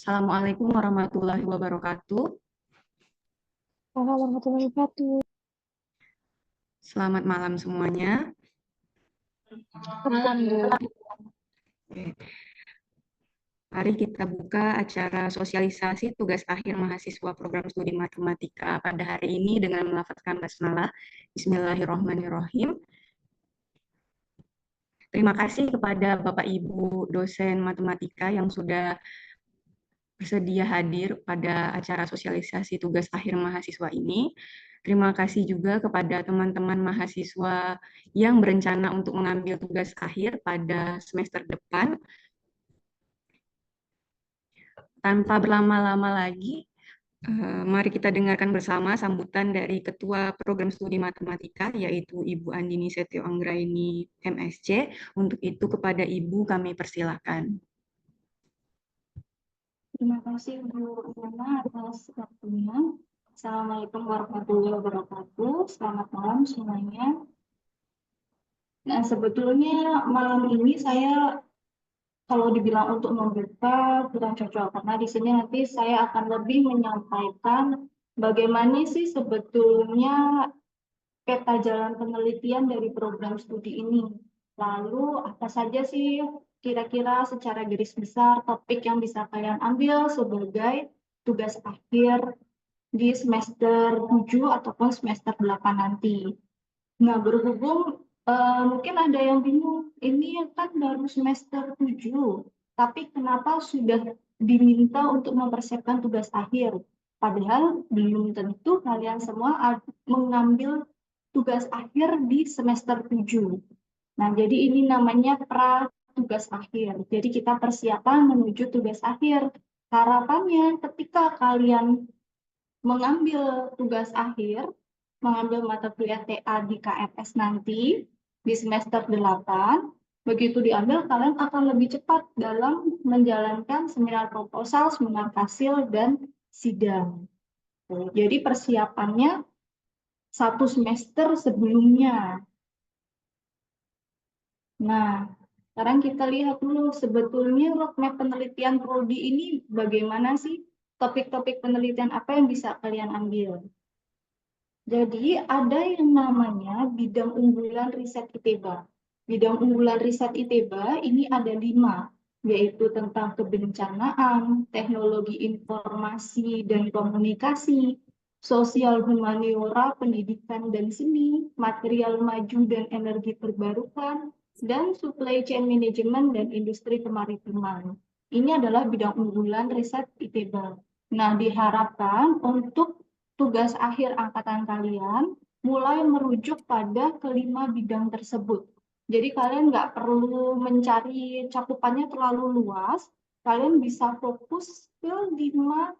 Assalamualaikum warahmatullahi wabarakatuh. Waalaikumsalam warahmatullahi wabarakatuh. Selamat malam semuanya. Malam, Bu. Oke. Mari kita buka acara sosialisasi tugas akhir mahasiswa program studi matematika pada hari ini dengan melafazkan basmalah. Bismillahirrahmanirrahim. Terima kasih kepada Bapak Ibu dosen matematika yang sudah bersedia hadir pada acara sosialisasi tugas akhir mahasiswa ini. Terima kasih juga kepada teman-teman mahasiswa yang berencana untuk mengambil tugas akhir pada semester depan. Tanpa berlama-lama lagi, mari kita dengarkan bersama sambutan dari Ketua Program Studi Matematika, yaitu Ibu Andini Setio Anggraini, MSc. Untuk itu kepada Ibu kami persilakan. Terima kasih Bu Yana atas waktunya. Assalamualaikum warahmatullahi wabarakatuh. Selamat malam semuanya. Nah, sebetulnya malam ini saya kalau dibilang untuk membuka kurang cocok karena di sini nanti saya akan lebih menyampaikan bagaimana sih sebetulnya peta jalan penelitian dari program studi ini. Lalu apa saja sih kira-kira secara garis besar topik yang bisa kalian ambil sebagai tugas akhir di semester 7 ataupun semester 8 nanti. Nah, berhubung mungkin ada yang bingung, ini kan baru semester 7, tapi kenapa sudah diminta untuk mempersiapkan tugas akhir? Padahal belum tentu kalian semua mengambil tugas akhir di semester 7. Nah, jadi ini namanya pra tugas akhir. Jadi kita persiapan menuju tugas akhir. Harapannya ketika kalian mengambil tugas akhir, mengambil mata kuliah TA di KFS nanti di semester 8, begitu diambil kalian akan lebih cepat dalam menjalankan seminar proposal, seminar hasil, dan sidang. Jadi persiapannya satu semester sebelumnya. Nah, sekarang kita lihat dulu sebetulnya roadmap penelitian prodi ini bagaimana sih? Topik-topik penelitian apa yang bisa kalian ambil? Jadi ada yang namanya bidang unggulan riset ITEBA. Bidang unggulan riset ITEBA ini ada 5, yaitu tentang kebencanaan, teknologi informasi dan komunikasi, sosial humaniora, pendidikan dan seni, material maju dan energi terbarukan, dan supply chain management dan industri kemaritiman. Ini adalah bidang unggulan riset ITEBA. Nah, diharapkan untuk tugas akhir angkatan kalian mulai merujuk pada kelima bidang tersebut. Jadi kalian nggak perlu mencari cakupannya terlalu luas, kalian bisa fokus ke 5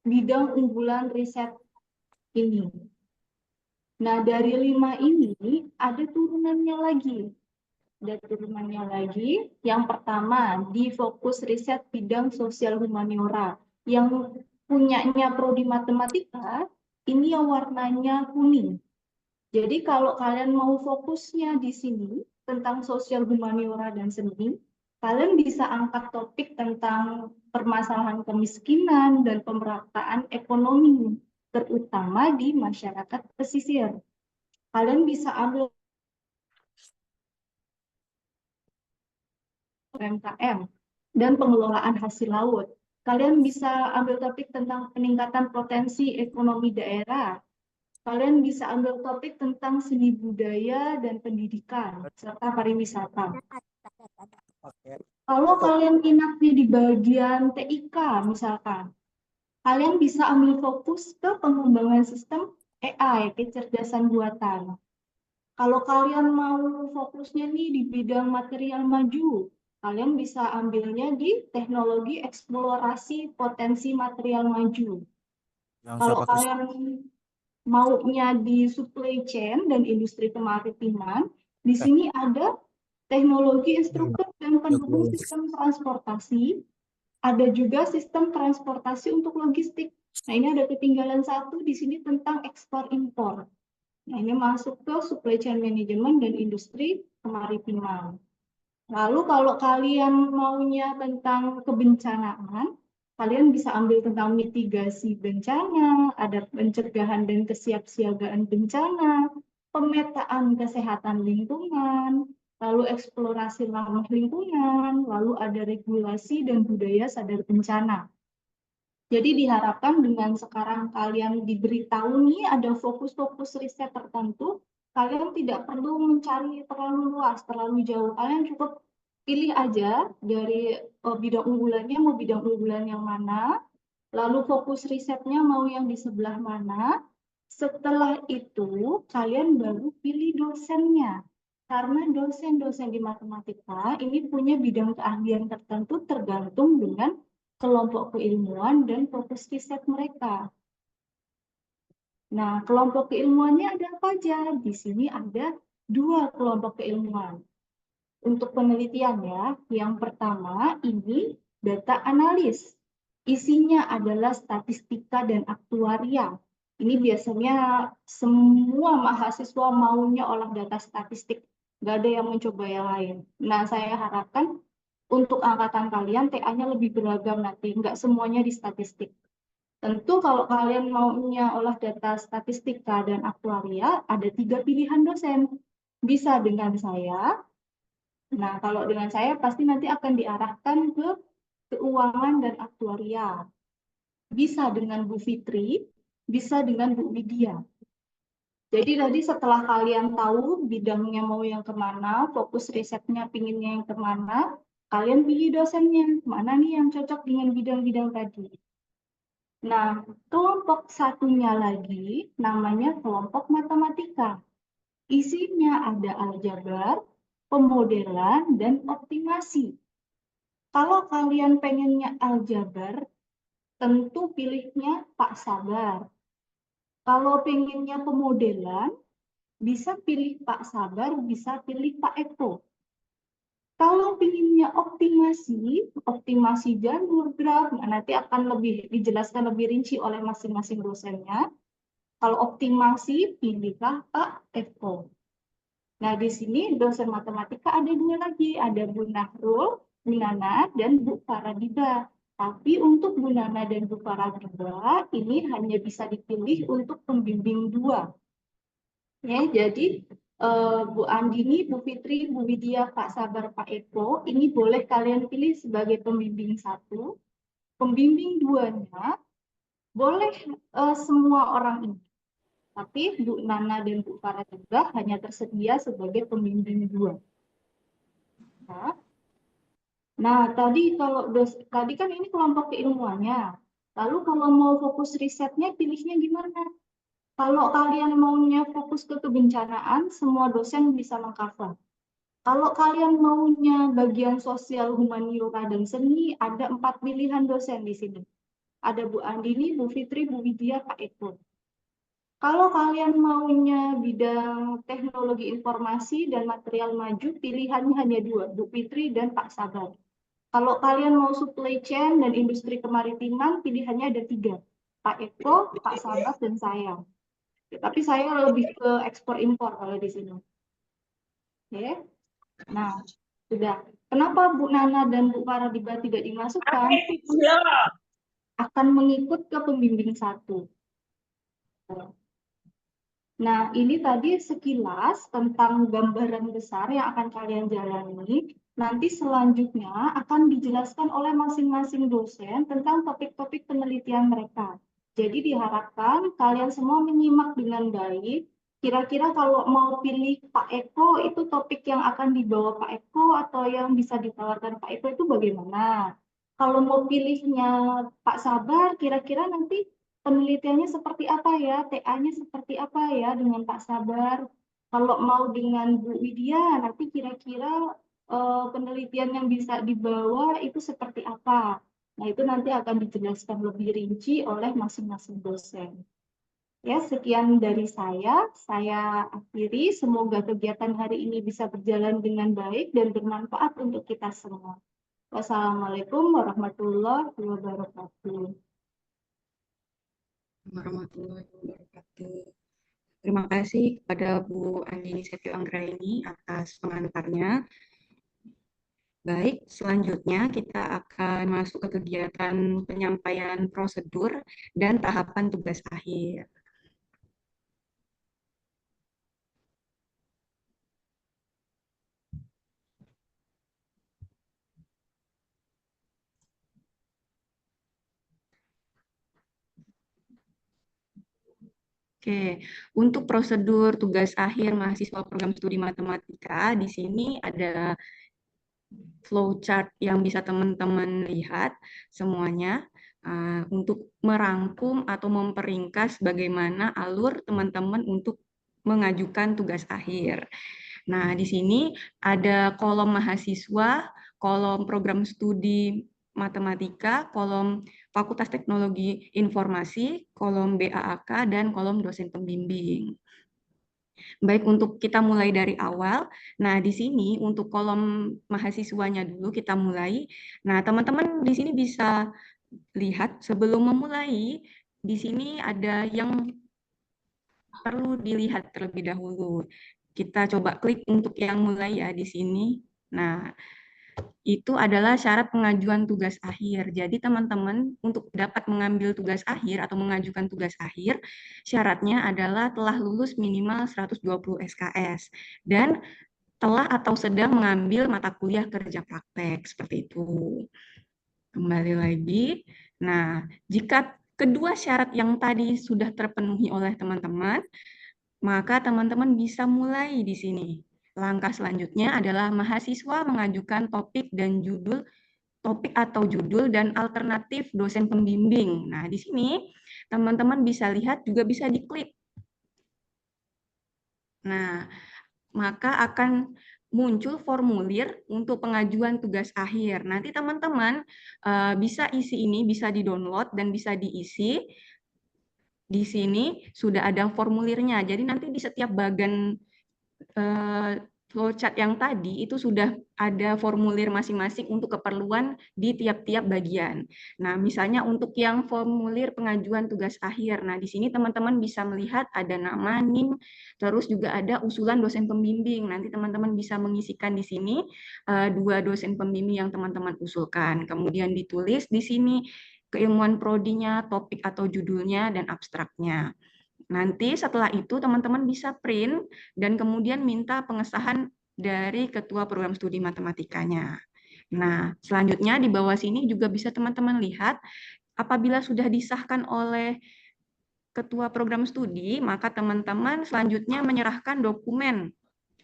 bidang unggulan riset ini. Nah, dari 5 ini ada turunannya lagi. Yang pertama, di fokus riset bidang sosial humaniora. Yang punyanya prodi matematika, ini yang warnanya kuning. Jadi kalau kalian mau fokusnya di sini tentang sosial humaniora dan seni, kalian bisa angkat topik tentang permasalahan kemiskinan dan pemerataan ekonomi, terutama di masyarakat pesisir. Kalian bisa ambil UMKM dan pengelolaan hasil laut. Kalian bisa ambil topik tentang peningkatan potensi ekonomi daerah. Kalian bisa ambil topik tentang seni budaya dan pendidikan, serta pariwisata. Kalau kalian minatnya di bagian TIK misalkan, kalian bisa ambil fokus ke pengembangan sistem AI, kecerdasan buatan. Kalau kalian mau fokusnya nih di bidang material maju, kalian bisa ambilnya di teknologi eksplorasi potensi material maju. Kalau kalian maunya di supply chain dan industri kemaritiman, di sini ada teknologi instruktur dan pendukung sistem transportasi, ada juga sistem transportasi untuk logistik. Nah, ini ada ketinggalan satu di sini tentang ekspor impor. Nah, ini masuk ke supply chain management dan industri kemaritiman. Lalu kalau kalian maunya tentang kebencanaan, kalian bisa ambil tentang mitigasi bencana, ada pencegahan dan kesiapsiagaan bencana, pemetaan kesehatan lingkungan, lalu eksplorasi ramah lingkungan, lalu ada regulasi dan budaya sadar bencana. Jadi diharapkan dengan sekarang kalian diberitahu nih ada fokus-fokus riset tertentu, kalian tidak perlu mencari terlalu luas, terlalu jauh. Kalian cukup pilih aja dari bidang unggulannya, mau bidang unggulan yang mana, lalu fokus risetnya mau yang di sebelah mana. Setelah itu, kalian baru pilih dosennya. Karena dosen-dosen di matematika ini punya bidang keahlian tertentu tergantung dengan kelompok keilmuan dan fokus riset mereka. Nah, kelompok keilmuannya ada apa aja? Di sini ada 2 kelompok keilmuan. Untuk penelitian ya, yang pertama ini data analis. Isinya adalah statistika dan aktuaria. Ini biasanya semua mahasiswa maunya olah data statistik. Nggak ada yang mencoba yang lain. Nah, saya harapkan untuk angkatan kalian TA-nya lebih beragam nanti. Nggak semuanya di statistik. Tentu kalau kalian maunya olah data statistika dan aktuaria, ada 3 pilihan dosen. Bisa dengan saya. Nah, kalau dengan saya pasti nanti akan diarahkan ke keuangan dan aktuaria. Bisa dengan Bu Fitri, bisa dengan Bu Widya. Jadi tadi setelah kalian tahu bidangnya mau yang kemana, fokus risetnya pinginnya yang kemana, kalian pilih dosennya. Mana nih yang cocok dengan bidang-bidang tadi. Nah, kelompok satunya lagi namanya kelompok matematika. Isinya ada aljabar, pemodelan, dan optimasi. Kalau kalian pengennya aljabar, tentu pilihnya Pak Sabar. Kalau pengennya pemodelan, bisa pilih Pak Sabar, bisa pilih Pak Eko. Kalau pinginnya optimasi, optimasi jalur graf, nanti akan lebih dijelaskan lebih rinci oleh masing-masing dosennya. Kalau optimasi, pilihlah Pak Eko. Nah, di sini dosen matematika ada 2 lagi, ada Bu Nahrul, Bu Nana, dan Bu Faradiba. Tapi untuk Bu Nana dan Bu Faradiba, ini hanya bisa dipilih untuk pembimbing 2. Ya, jadi Bu Andini, Bu Fitri, Bu Widya, Pak Sabar, Pak Eko, ini boleh kalian pilih sebagai pembimbing 1. Pembimbing 2-nya boleh semua orang ini. Tapi Bu Nana dan Bu Farah juga hanya tersedia sebagai pembimbing 2. Nah, tadi kan ini kelompok keilmuannya. Lalu kalau mau fokus risetnya, pilihnya gimana? Kalau kalian maunya fokus ke kebencanaan, semua dosen bisa mengcover. Kalau kalian maunya bagian sosial, humaniora, dan seni, ada 4 pilihan dosen di sini. Ada Bu Andini, Bu Fitri, Bu Widya, Pak Eko. Kalau kalian maunya bidang teknologi informasi dan material maju, pilihannya hanya 2, Bu Fitri dan Pak Sabar. Kalau kalian mau supply chain dan industri kemaritiman, pilihannya ada 3. Pak Eko, Pak Sabar, dan saya. Tapi saya lebih ke ekspor impor kalau di sini. Oke. Nah, sudah. Kenapa Bu Nana dan Bu Faradiba tidak dimasukkan? Akan mengikut ke pembimbing 1. Nah, ini tadi sekilas tentang gambaran besar yang akan kalian jalani. Nanti selanjutnya akan dijelaskan oleh masing-masing dosen tentang topik-topik penelitian mereka. Jadi diharapkan kalian semua menyimak dengan baik. Kira-kira kalau mau pilih Pak Eko, itu topik yang akan dibawa Pak Eko atau yang bisa ditawarkan Pak Eko itu bagaimana? Kalau mau pilihnya Pak Sabar, kira-kira nanti penelitiannya seperti apa ya, TA-nya seperti apa ya dengan Pak Sabar. Kalau mau dengan Bu Widya, nanti kira-kira penelitian yang bisa dibawa itu seperti apa. Nah, itu nanti akan dijelaskan lebih rinci oleh masing-masing dosen. Ya, sekian dari saya akhiri. Semoga kegiatan hari ini bisa berjalan dengan baik dan bermanfaat untuk kita semua. Wassalamualaikum warahmatullahi wabarakatuh. Warahmatullahi wabarakatuh. Terima kasih kepada Bu Andini Setio Anggraini atas pengantarnya. Baik, selanjutnya kita akan masuk ke kegiatan penyampaian prosedur dan tahapan tugas akhir. Oke, untuk prosedur tugas akhir mahasiswa program studi matematika, di sini ada flowchart yang bisa teman-teman lihat semuanya untuk merangkum atau memperingkas bagaimana alur teman-teman untuk mengajukan tugas akhir. Nah, di sini ada kolom mahasiswa, kolom program studi matematika, kolom Fakultas Teknologi Informasi, kolom BAAK, dan kolom dosen pembimbing. Baik, untuk kita mulai dari awal. Nah, di sini untuk kolom mahasiswanya dulu kita mulai. Nah, teman-teman di sini bisa lihat sebelum memulai, di sini ada yang perlu dilihat terlebih dahulu. Kita coba klik untuk yang mulai ya di sini. Nah, itu adalah syarat pengajuan tugas akhir. Jadi teman-teman untuk dapat mengambil tugas akhir atau mengajukan tugas akhir, syaratnya adalah telah lulus minimal 120 SKS dan telah atau sedang mengambil mata kuliah kerja praktek, seperti itu. Kembali lagi. Nah, jika kedua syarat yang tadi sudah terpenuhi oleh teman-teman, maka teman-teman bisa mulai di sini. Langkah selanjutnya adalah mahasiswa mengajukan topik atau judul dan alternatif dosen pembimbing. Nah, di sini teman-teman bisa lihat juga bisa diklik. Nah, maka akan muncul formulir untuk pengajuan tugas akhir. Nanti teman-teman bisa isi ini, bisa di-download dan bisa diisi. Di sini sudah ada formulirnya. Jadi nanti di setiap bagian flowchart yang tadi itu sudah ada formulir masing-masing untuk keperluan di tiap-tiap bagian. Nah, misalnya untuk yang formulir pengajuan tugas akhir. Nah, di sini teman-teman bisa melihat ada nama, NIM, terus juga ada usulan dosen pembimbing. Nanti teman-teman bisa mengisikan di sini dua dosen pembimbing yang teman-teman usulkan. Kemudian ditulis di sini keilmuan prodinya, topik atau judulnya, dan abstraknya. Nanti setelah itu teman-teman bisa print dan kemudian minta pengesahan dari ketua program studi matematikanya. Nah, selanjutnya di bawah sini juga bisa teman-teman lihat apabila sudah disahkan oleh ketua program studi, maka teman-teman selanjutnya menyerahkan dokumen.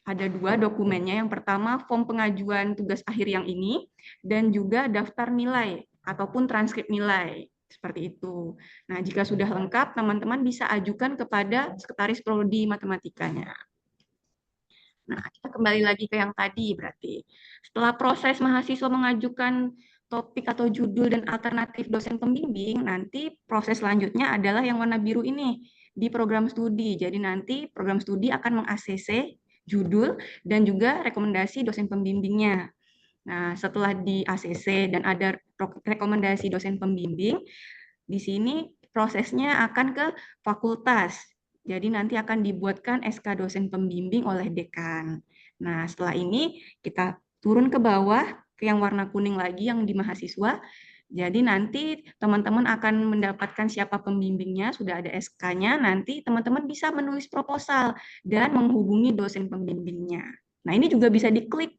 Ada dua dokumennya. Yang pertama, form pengajuan tugas akhir yang ini, dan juga daftar nilai ataupun transkrip nilai. Seperti itu. Nah, jika sudah lengkap, teman-teman bisa ajukan kepada sekretaris prodi matematikanya. Nah, kita kembali lagi ke yang tadi berarti. Setelah proses mahasiswa mengajukan topik atau judul dan alternatif dosen pembimbing, nanti proses selanjutnya adalah yang warna biru ini di program studi. Jadi nanti program studi akan meng-ACC judul dan juga rekomendasi dosen pembimbingnya. Nah, setelah di ACC dan ada rekomendasi dosen pembimbing, di sini prosesnya akan ke fakultas. Jadi nanti akan dibuatkan SK dosen pembimbing oleh dekan. Nah, setelah ini kita turun ke bawah ke yang warna kuning lagi yang di mahasiswa. Jadi nanti teman-teman akan mendapatkan siapa pembimbingnya, sudah ada SK-nya, nanti teman-teman bisa menulis proposal dan menghubungi dosen pembimbingnya. Nah, ini juga bisa diklik.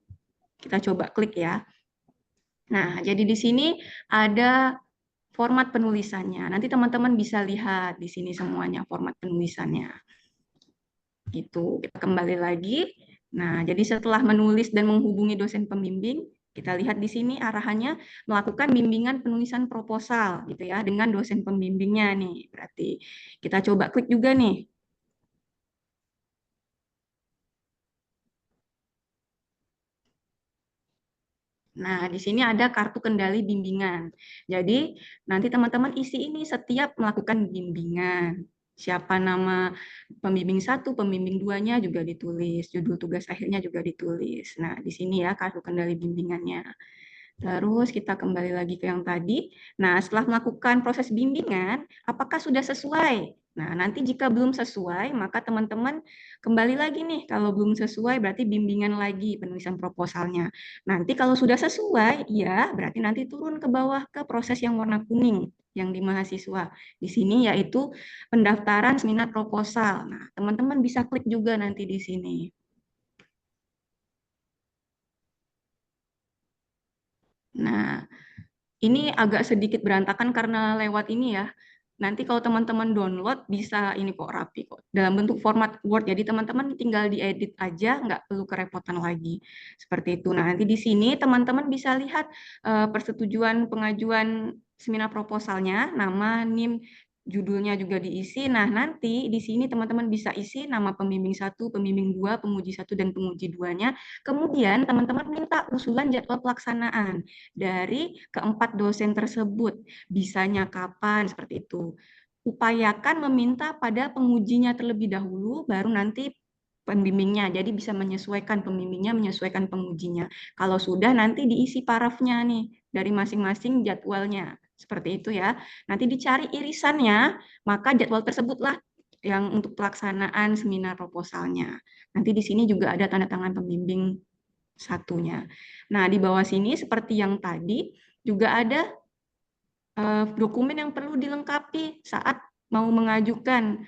Kita coba klik ya. Nah, jadi di sini ada format penulisannya. Nanti teman-teman bisa lihat di sini semuanya format penulisannya. Itu kita kembali lagi. Nah, jadi setelah menulis dan menghubungi dosen pembimbing, kita lihat di sini arahannya melakukan bimbingan penulisan proposal gitu ya dengan dosen pembimbingnya nih. Berarti kita coba klik juga nih. Nah, di sini ada kartu kendali bimbingan. Jadi, nanti teman-teman isi ini setiap melakukan bimbingan. Siapa nama pembimbing satu, pembimbing duanya juga ditulis, judul tugas akhirnya juga ditulis. Nah, di sini ya kartu kendali bimbingannya. Terus kita kembali lagi ke yang tadi. Nah, setelah melakukan proses bimbingan, apakah sudah sesuai Nah, nanti jika belum sesuai, maka teman-teman kembali lagi nih. Kalau belum sesuai, berarti bimbingan lagi penulisan proposalnya. Nanti kalau sudah sesuai, ya berarti nanti turun ke bawah ke proses yang warna kuning yang di mahasiswa. Di sini yaitu pendaftaran seminar proposal. Nah, teman-teman bisa klik juga nanti di sini. Nah, ini agak sedikit berantakan karena lewat ini ya. Nanti kalau teman-teman download bisa ini kok rapi kok. Dalam bentuk format Word. Jadi teman-teman tinggal diedit aja, nggak perlu kerepotan lagi. Seperti itu. Nah, nanti di sini teman-teman bisa lihat persetujuan pengajuan seminar proposalnya, nama, NIM, judulnya juga diisi. Nah, nanti di sini teman-teman bisa isi nama pembimbing 1, pembimbing 2, penguji 1, dan penguji 2-nya. Kemudian teman-teman minta usulan jadwal pelaksanaan dari keempat dosen tersebut. Bisanya kapan, seperti itu. Upayakan meminta pada pengujinya terlebih dahulu, baru nanti pembimbingnya. Jadi bisa menyesuaikan pembimbingnya, menyesuaikan pengujinya. Kalau sudah, nanti diisi parafnya nih dari masing-masing jadwalnya. Seperti itu ya. Nanti dicari irisannya, maka jadwal tersebutlah yang untuk pelaksanaan seminar proposalnya. Nanti di sini juga ada tanda tangan pembimbing satunya. Nah, di bawah sini seperti yang tadi juga ada dokumen yang perlu dilengkapi saat mau mengajukan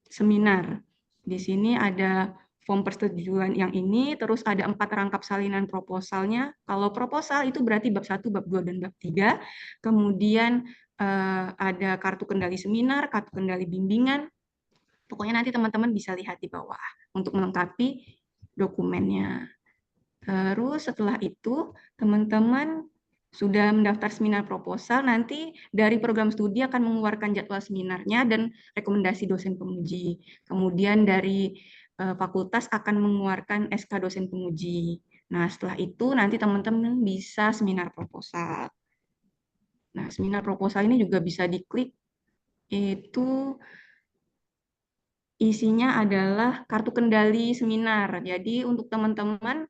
seminar. Di sini ada form persetujuan yang ini, terus ada 4 rangkap salinan proposalnya. Kalau proposal itu berarti bab 1, bab 2, dan bab 3. Kemudian ada kartu kendali seminar, kartu kendali bimbingan. Pokoknya nanti teman-teman bisa lihat di bawah untuk melengkapi dokumennya. Terus setelah itu, teman-teman sudah mendaftar seminar proposal, nanti dari program studi akan mengeluarkan jadwal seminarnya dan rekomendasi dosen penguji. Kemudian dari fakultas akan mengeluarkan SK dosen penguji. Nah, setelah itu nanti teman-teman bisa seminar proposal. Nah, seminar proposal ini juga bisa diklik, itu isinya adalah kartu kendali seminar. Jadi untuk teman-teman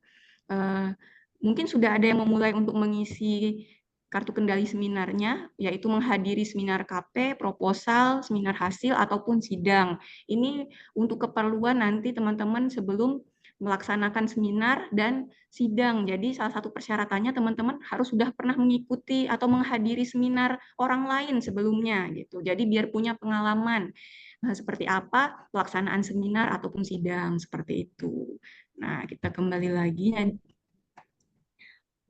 mungkin sudah ada yang memulai untuk mengisi kartu kendali seminarnya, yaitu menghadiri seminar KP, proposal, seminar hasil, ataupun sidang. Ini untuk keperluan nanti teman-teman sebelum melaksanakan seminar dan sidang. Jadi salah satu persyaratannya teman-teman harus sudah pernah mengikuti atau menghadiri seminar orang lain sebelumnya gitu. Jadi biar punya pengalaman seperti apa pelaksanaan seminar ataupun sidang seperti itu. Nah, kita kembali lagi.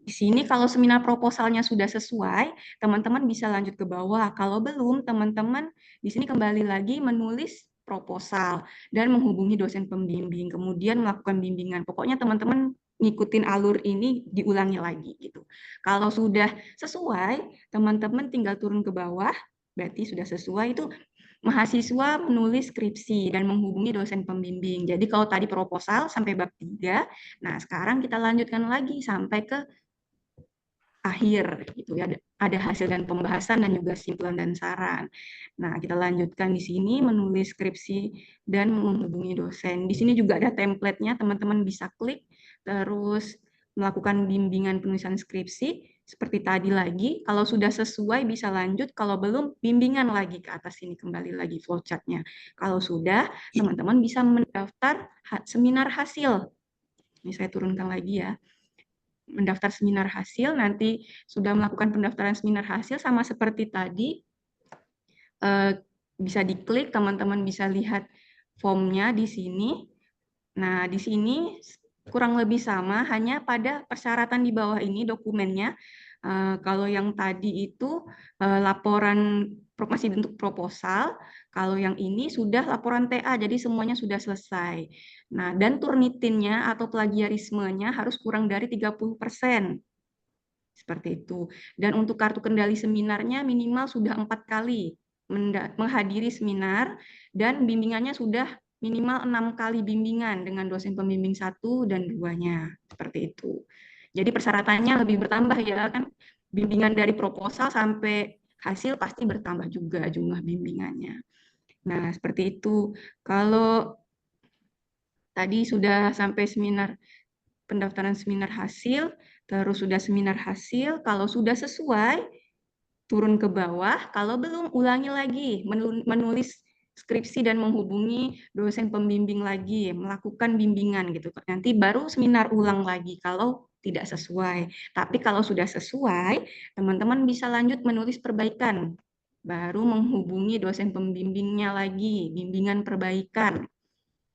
Di sini kalau seminar proposalnya sudah sesuai, teman-teman bisa lanjut ke bawah. Kalau belum, teman-teman di sini kembali lagi menulis proposal dan menghubungi dosen pembimbing, kemudian melakukan bimbingan. Pokoknya teman-teman ngikutin alur ini diulangi lagi gitu. Kalau sudah sesuai, teman-teman tinggal turun ke bawah, berarti sudah sesuai itu mahasiswa menulis skripsi dan menghubungi dosen pembimbing. Jadi kalau tadi proposal sampai bab 3, nah sekarang kita lanjutkan lagi sampai ke akhir gitu ya, ada hasil dan pembahasan dan juga kesimpulan dan saran. Nah, kita lanjutkan di sini menulis skripsi dan menghubungi dosen. Di sini juga ada template-nya, teman-teman bisa klik terus melakukan bimbingan penulisan skripsi seperti tadi lagi. Kalau sudah sesuai bisa lanjut, kalau belum bimbingan lagi ke atas sini kembali lagi flowchart-nya. Kalau sudah, teman-teman bisa mendaftar seminar hasil. Ini saya turunkan lagi ya, mendaftar seminar hasil, nanti sudah melakukan pendaftaran seminar hasil sama seperti tadi, bisa diklik, teman-teman bisa lihat formnya di sini. Nah, di sini kurang lebih sama, hanya pada persyaratan di bawah ini dokumennya. Kalau yang tadi itu laporan masih bentuk proposal, kalau yang ini sudah laporan TA, jadi semuanya sudah selesai. Nah, dan turnitinnya atau plagiarismenya harus kurang dari 30%. Seperti itu. Dan untuk kartu kendali seminarnya minimal sudah 4 kali menghadiri seminar dan bimbingannya sudah minimal 6 kali bimbingan dengan dosen pembimbing 1 dan 2-nya. Seperti itu. Jadi persyaratannya lebih bertambah ya kan. Bimbingan dari proposal sampai hasil pasti bertambah juga jumlah bimbingannya. Nah, seperti itu. Kalau tadi sudah sampai seminar pendaftaran seminar hasil, terus sudah seminar hasil, kalau sudah sesuai turun ke bawah, kalau belum ulangi lagi menulis skripsi dan menghubungi dosen pembimbing lagi, melakukan bimbingan gitu. Nanti baru seminar ulang lagi kalau tidak sesuai. Tapi kalau sudah sesuai, teman-teman bisa lanjut menulis perbaikan. Baru menghubungi dosen pembimbingnya lagi, bimbingan perbaikan.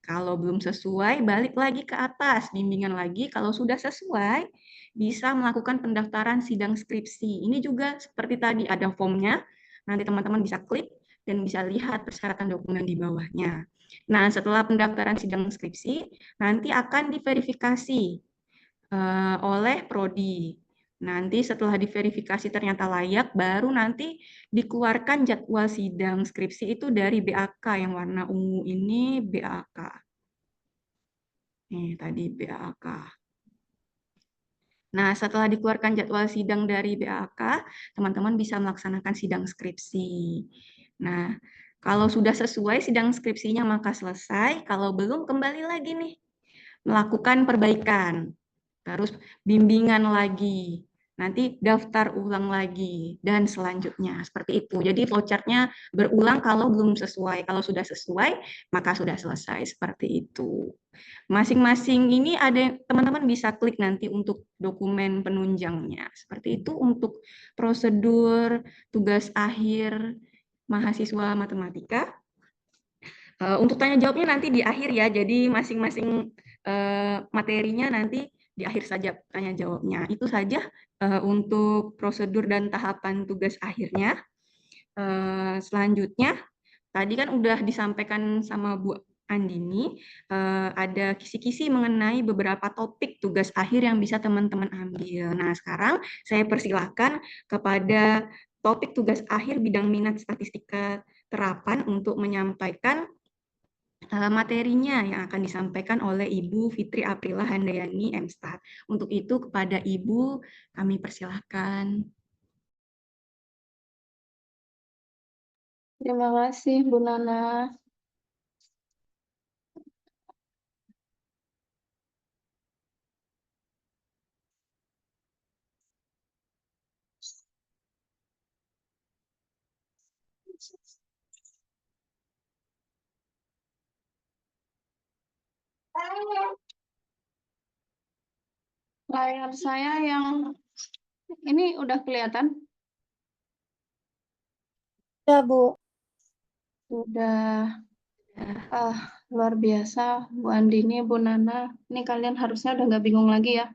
Kalau belum sesuai, balik lagi ke atas, bimbingan lagi. Kalau sudah sesuai, bisa melakukan pendaftaran sidang skripsi. Ini juga seperti tadi, ada formnya. Nanti teman-teman bisa klik dan bisa lihat persyaratan dokumen di bawahnya. Nah, setelah pendaftaran sidang skripsi, nanti akan diverifikasi oleh Prodi. Nanti setelah diverifikasi ternyata layak, baru nanti dikeluarkan jadwal sidang skripsi itu dari BAK yang warna ungu ini BAK. Nih, tadi BAK. Nah, setelah dikeluarkan jadwal sidang dari BAK, teman-teman bisa melaksanakan sidang skripsi. Nah, kalau sudah sesuai sidang skripsinya maka selesai, kalau belum kembali lagi nih, melakukan perbaikan. Terus bimbingan lagi, nanti daftar ulang lagi, dan selanjutnya. Seperti itu. Jadi flowchart-nya berulang kalau belum sesuai. Kalau sudah sesuai, maka sudah selesai. Seperti itu. Masing-masing ini ada, teman-teman bisa klik nanti untuk dokumen penunjangnya. Seperti itu untuk prosedur tugas akhir mahasiswa matematika. Untuk tanya jawabnya nanti di akhir ya, jadi masing-masing materinya nanti di akhir saja tanya jawabnya. Itu saja untuk prosedur dan tahapan tugas akhirnya. Selanjutnya, tadi kan udah disampaikan sama Bu Andini, ada kisi-kisi mengenai beberapa topik tugas akhir yang bisa teman-teman ambil. Nah, sekarang saya persilahkan kepada topik tugas akhir bidang minat statistika terapan untuk menyampaikan materinya yang akan disampaikan oleh Ibu Fitri Aprila Handayani MStat. Untuk itu kepada Ibu kami persilahkan. Terima kasih, Bu Nana. Layar saya yang ini udah kelihatan? Ya, Bu. Udah. Luar biasa, Bu Andini, Bu Nana. Ini kalian harusnya udah nggak bingung lagi ya.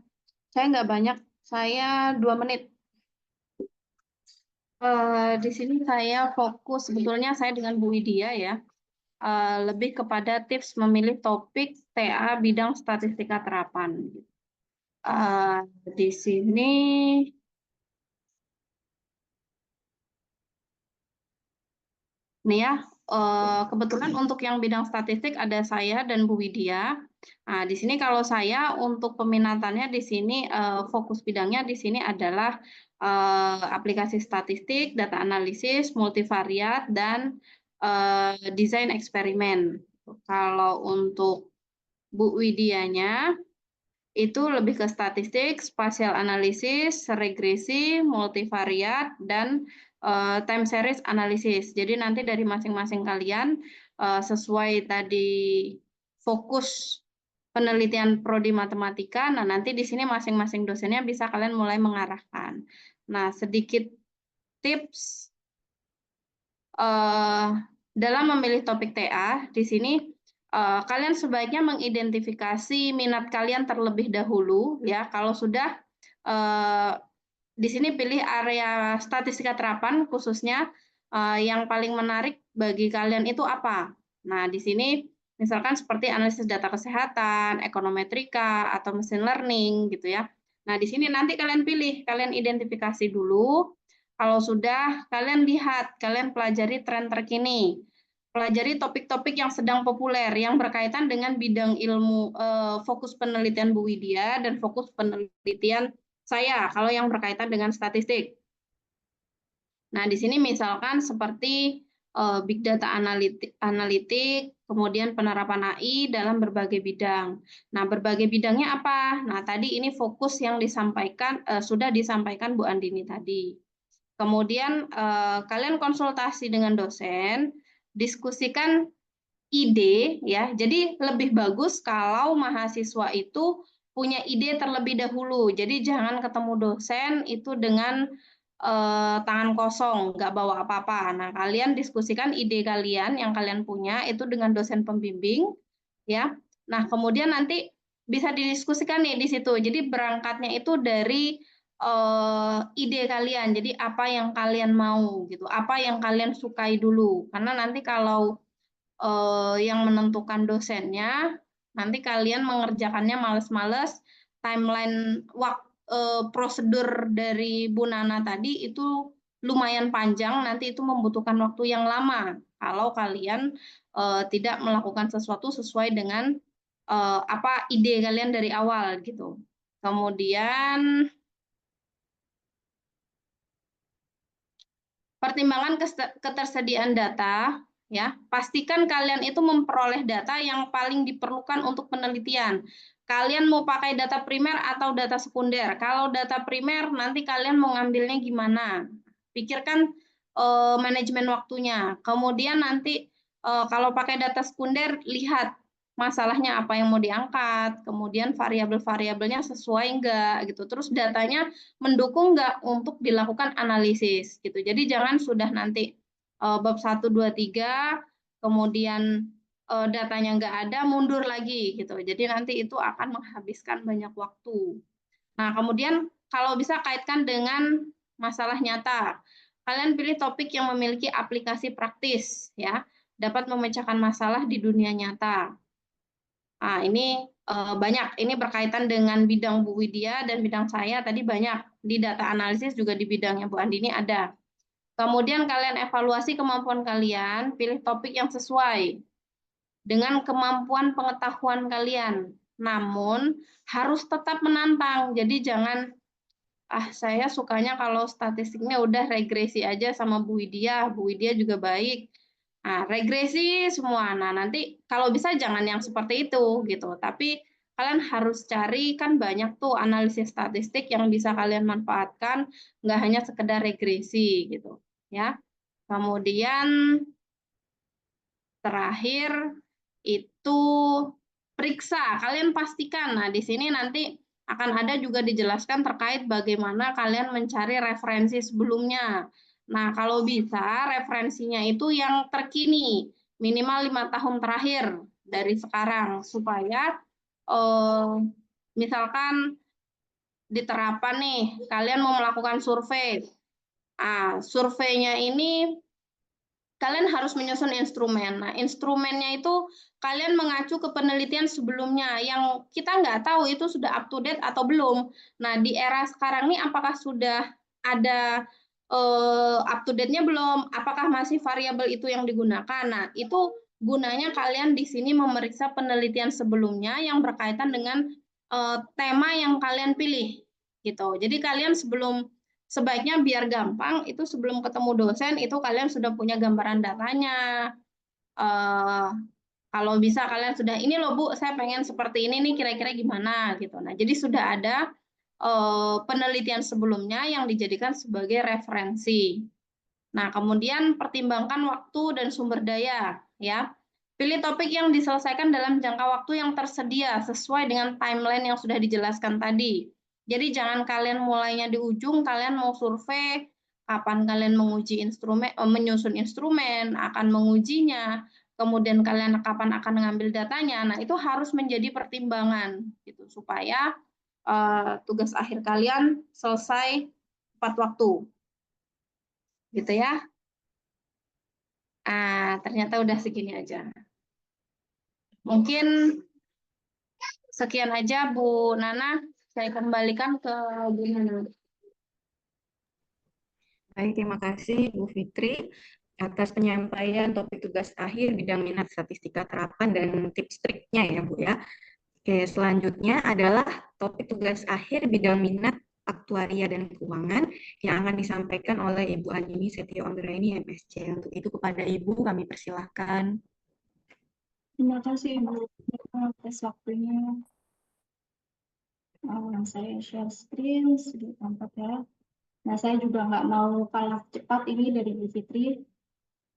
Saya nggak banyak, saya 2 menit. Di sini saya fokus, sebetulnya saya dengan Bu Widya ya, lebih kepada tips memilih topik TA bidang statistika terapan. Di sini nih ya, kebetulan untuk yang bidang statistik ada saya dan Bu Widya. Nah, di sini kalau saya untuk peminatannya di sini fokus bidangnya di sini adalah aplikasi statistik, data analisis, multivariat dan desain eksperimen. Kalau untuk Bu Widyanya itu lebih ke statistik, spatial analisis, regresi, multivariat, dan time series analisis. Jadi nanti dari masing-masing kalian sesuai tadi fokus penelitian prodi matematika, nah nanti di sini masing-masing dosennya bisa kalian mulai mengarahkan. Nah, sedikit tips dalam memilih topik TA, di sini kalian sebaiknya mengidentifikasi minat kalian terlebih dahulu ya. Kalau sudah di sini pilih area statistika terapan khususnya yang paling menarik bagi kalian itu apa. Nah, di sini misalkan seperti analisis data kesehatan, ekonometrika atau machine learning gitu ya. Nah, di sini nanti kalian pilih, kalian identifikasi dulu. Kalau sudah, kalian lihat, kalian pelajari tren terkini. Pelajari topik-topik yang sedang populer, yang berkaitan dengan bidang ilmu fokus penelitian Bu Widya dan fokus penelitian saya, kalau yang berkaitan dengan statistik. Nah, di sini misalkan seperti big data analitik, kemudian penerapan AI dalam berbagai bidang. Nah, berbagai bidangnya apa? Nah, tadi ini fokus yang disampaikan, sudah disampaikan Bu Andini tadi. Kemudian kalian konsultasi dengan dosen diskusikan ide ya. Jadi lebih bagus kalau mahasiswa itu punya ide terlebih dahulu. Jadi jangan ketemu dosen itu dengan tangan kosong, nggak bawa apa-apa. Nah, kalian diskusikan ide kalian yang kalian punya itu dengan dosen pembimbing ya. Nah, kemudian nanti bisa didiskusikan nih di situ. Jadi berangkatnya itu dari ide kalian. Jadi apa yang kalian mau gitu, apa yang kalian sukai dulu. Karena nanti kalau yang menentukan dosennya, nanti kalian mengerjakannya males-males, timeline prosedur dari Bu Nana tadi itu lumayan panjang, nanti itu membutuhkan waktu yang lama kalau kalian tidak melakukan sesuatu sesuai dengan apa ide kalian dari awal gitu. Kemudian pertimbangan ketersediaan data, ya, pastikan kalian itu memperoleh data yang paling diperlukan untuk penelitian. Kalian mau pakai data primer atau data sekunder? Kalau data primer, nanti kalian mau ngambilnya gimana? Pikirkan manajemen waktunya. Kemudian nanti kalau pakai data sekunder, lihat masalahnya apa yang mau diangkat, kemudian variabel-variabelnya sesuai enggak gitu. Terus datanya mendukung nggak untuk dilakukan analisis gitu. Jadi jangan sudah nanti bab 1, 2, 3 kemudian datanya nggak ada, mundur lagi gitu. Jadi nanti itu akan menghabiskan banyak waktu. Nah, kemudian kalau bisa kaitkan dengan masalah nyata. Kalian pilih topik yang memiliki aplikasi praktis ya, dapat memecahkan masalah di dunia nyata. Nah, ini banyak, ini berkaitan dengan bidang Bu Widya dan bidang saya tadi banyak, di data analisis juga di bidangnya Bu Andini ada. Kemudian kalian evaluasi kemampuan kalian, pilih topik yang sesuai dengan kemampuan pengetahuan kalian. Namun harus tetap menantang, jadi jangan, saya sukanya kalau statistiknya udah regresi aja sama Bu Widya juga baik. Nah, regresi semua. Nah, nanti kalau bisa jangan yang seperti itu gitu. Tapi kalian harus cari, kan banyak tuh analisis statistik yang bisa kalian manfaatkan, nggak hanya sekedar regresi gitu ya. Kemudian terakhir itu periksa, kalian pastikan. Nah, di sini nanti akan ada juga dijelaskan terkait bagaimana kalian mencari referensi sebelumnya. Nah, kalau bisa referensinya itu yang terkini, minimal 5 tahun terakhir dari sekarang, supaya misalkan diterapkan nih, kalian mau melakukan survei. Surveinya ini kalian harus menyusun instrumen. Nah, instrumennya itu kalian mengacu ke penelitian sebelumnya yang kita nggak tahu itu sudah up to date atau belum. Nah, di era sekarang ini apakah sudah ada up to date-nya belum? Apakah masih variabel itu yang digunakan? Nah, itu gunanya kalian di sini memeriksa penelitian sebelumnya yang berkaitan dengan tema yang kalian pilih. Gitu. Jadi kalian sebaiknya biar gampang, itu sebelum ketemu dosen, itu kalian sudah punya gambaran datanya. Kalau bisa kalian sudah, ini loh Bu, saya pengen seperti ini nih, kira-kira gimana gitu. Nah, jadi sudah ada penelitian sebelumnya yang dijadikan sebagai referensi. Nah, kemudian pertimbangkan waktu dan sumber daya, ya. Pilih topik yang diselesaikan dalam jangka waktu yang tersedia sesuai dengan timeline yang sudah dijelaskan tadi. Jadi jangan kalian mulainya di ujung, kalian mau survei, kapan kalian menguji instrumen, menyusun instrumen, akan mengujinya, kemudian kalian kapan akan mengambil datanya. Nah, itu harus menjadi pertimbangan gitu supaya tugas akhir kalian selesai tepat waktu. Gitu ya. Ternyata udah segini aja. Mungkin sekian aja Bu Nana, saya kembalikan ke Bu Nana. Baik, terima kasih Bu Fitri atas penyampaian topik tugas akhir bidang minat statistika terapan dan tips triknya ya Bu ya. Oke, selanjutnya adalah topik tugas akhir bidang minat aktuaria dan keuangan yang akan disampaikan oleh Ibu Andini Setio Anggraini MSc. Untuk itu kepada Ibu kami persilahkan. Terima kasih Ibu atas waktunya. Saya share screen sedikit tampak ya. Nah, saya juga nggak mau kalah cepat ini dari Bu Fitri.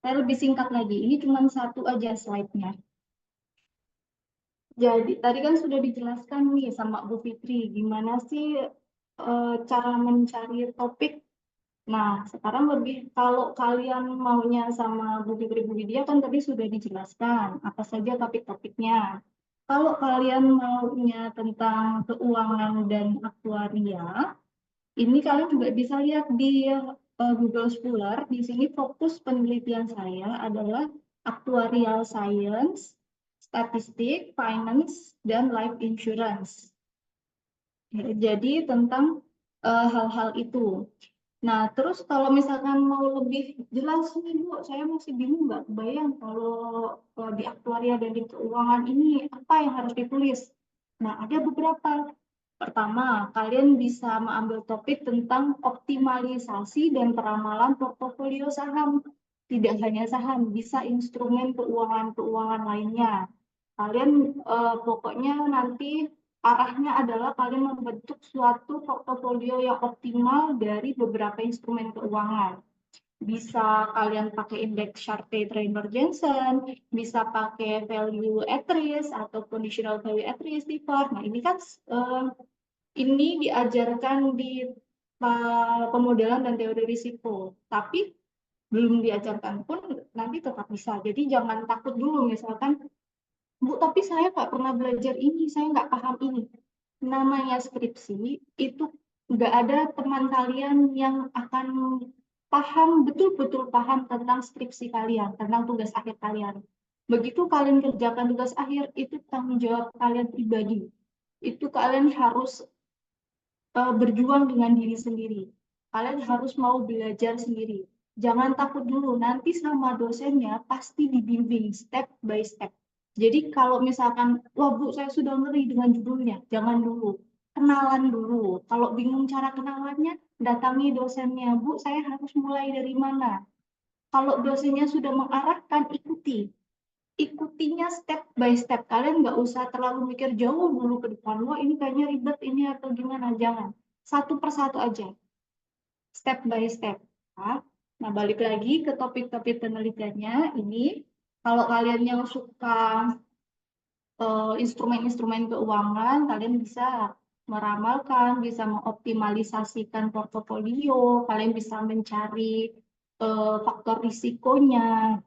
Saya lebih singkat lagi, ini cuma satu aja slide-nya. Jadi tadi kan sudah dijelaskan nih sama Bu Fitri, gimana sih cara mencari topik. Nah, sekarang lebih kalau kalian maunya sama Bu Fitri Bu Widya kan tadi sudah dijelaskan apa saja topik-topiknya. Kalau kalian maunya tentang keuangan dan aktuaria, ini kalian juga bisa lihat di Google Scholar. Di sini fokus penelitian saya adalah actuarial science, statistik, finance, dan life insurance. Jadi tentang hal-hal itu. Nah, terus kalau misalkan mau lebih jelas nih Bu, saya masih bingung nggak kebayang kalau di aktuaria dan di keuangan ini apa yang harus ditulis. Nah, ada beberapa. Pertama, kalian bisa mengambil topik tentang optimalisasi dan peramalan portofolio saham. Tidak hanya saham, bisa instrumen keuangan-keuangan lainnya. Kalian pokoknya nanti arahnya adalah kalian membentuk suatu portofolio yang optimal dari beberapa instrumen keuangan. Bisa kalian pakai indeks Sharpe-Trainer-Jensen, bisa pakai value at risk atau conditional value at risk di VAR. Nah, ini kan ini diajarkan di pemodelan dan teori risiko, tapi belum diajarkan pun nanti tetap bisa. Jadi jangan takut dulu misalkan, Bu, tapi saya nggak pernah belajar ini, saya nggak paham ini. Namanya skripsi, itu nggak ada teman kalian yang akan paham, betul-betul paham tentang skripsi kalian, tentang tugas akhir kalian. Begitu kalian kerjakan tugas akhir, itu tanggung jawab kalian pribadi. Itu kalian harus berjuang dengan diri sendiri. Kalian harus mau belajar sendiri. Jangan takut dulu, nanti sama dosennya pasti dibimbing step by step. Jadi kalau misalkan, wah Bu, saya sudah ngeri dengan judulnya, jangan dulu. Kenalan dulu. Kalau bingung cara kenalannya, datangi dosennya. Bu, saya harus mulai dari mana? Kalau dosennya sudah mengarahkan, ikuti. Ikutinya step by step. Kalian nggak usah terlalu mikir jauh dulu ke depan. Wah, ini kayaknya ribet, ini atau gimana. Jangan. Satu persatu aja. Step by step. Nah, balik lagi ke topik-topik penelitiannya. Ini, kalau kalian yang suka instrumen-instrumen keuangan, kalian bisa meramalkan, bisa mengoptimalisasikan portofolio, kalian bisa mencari faktor risikonya,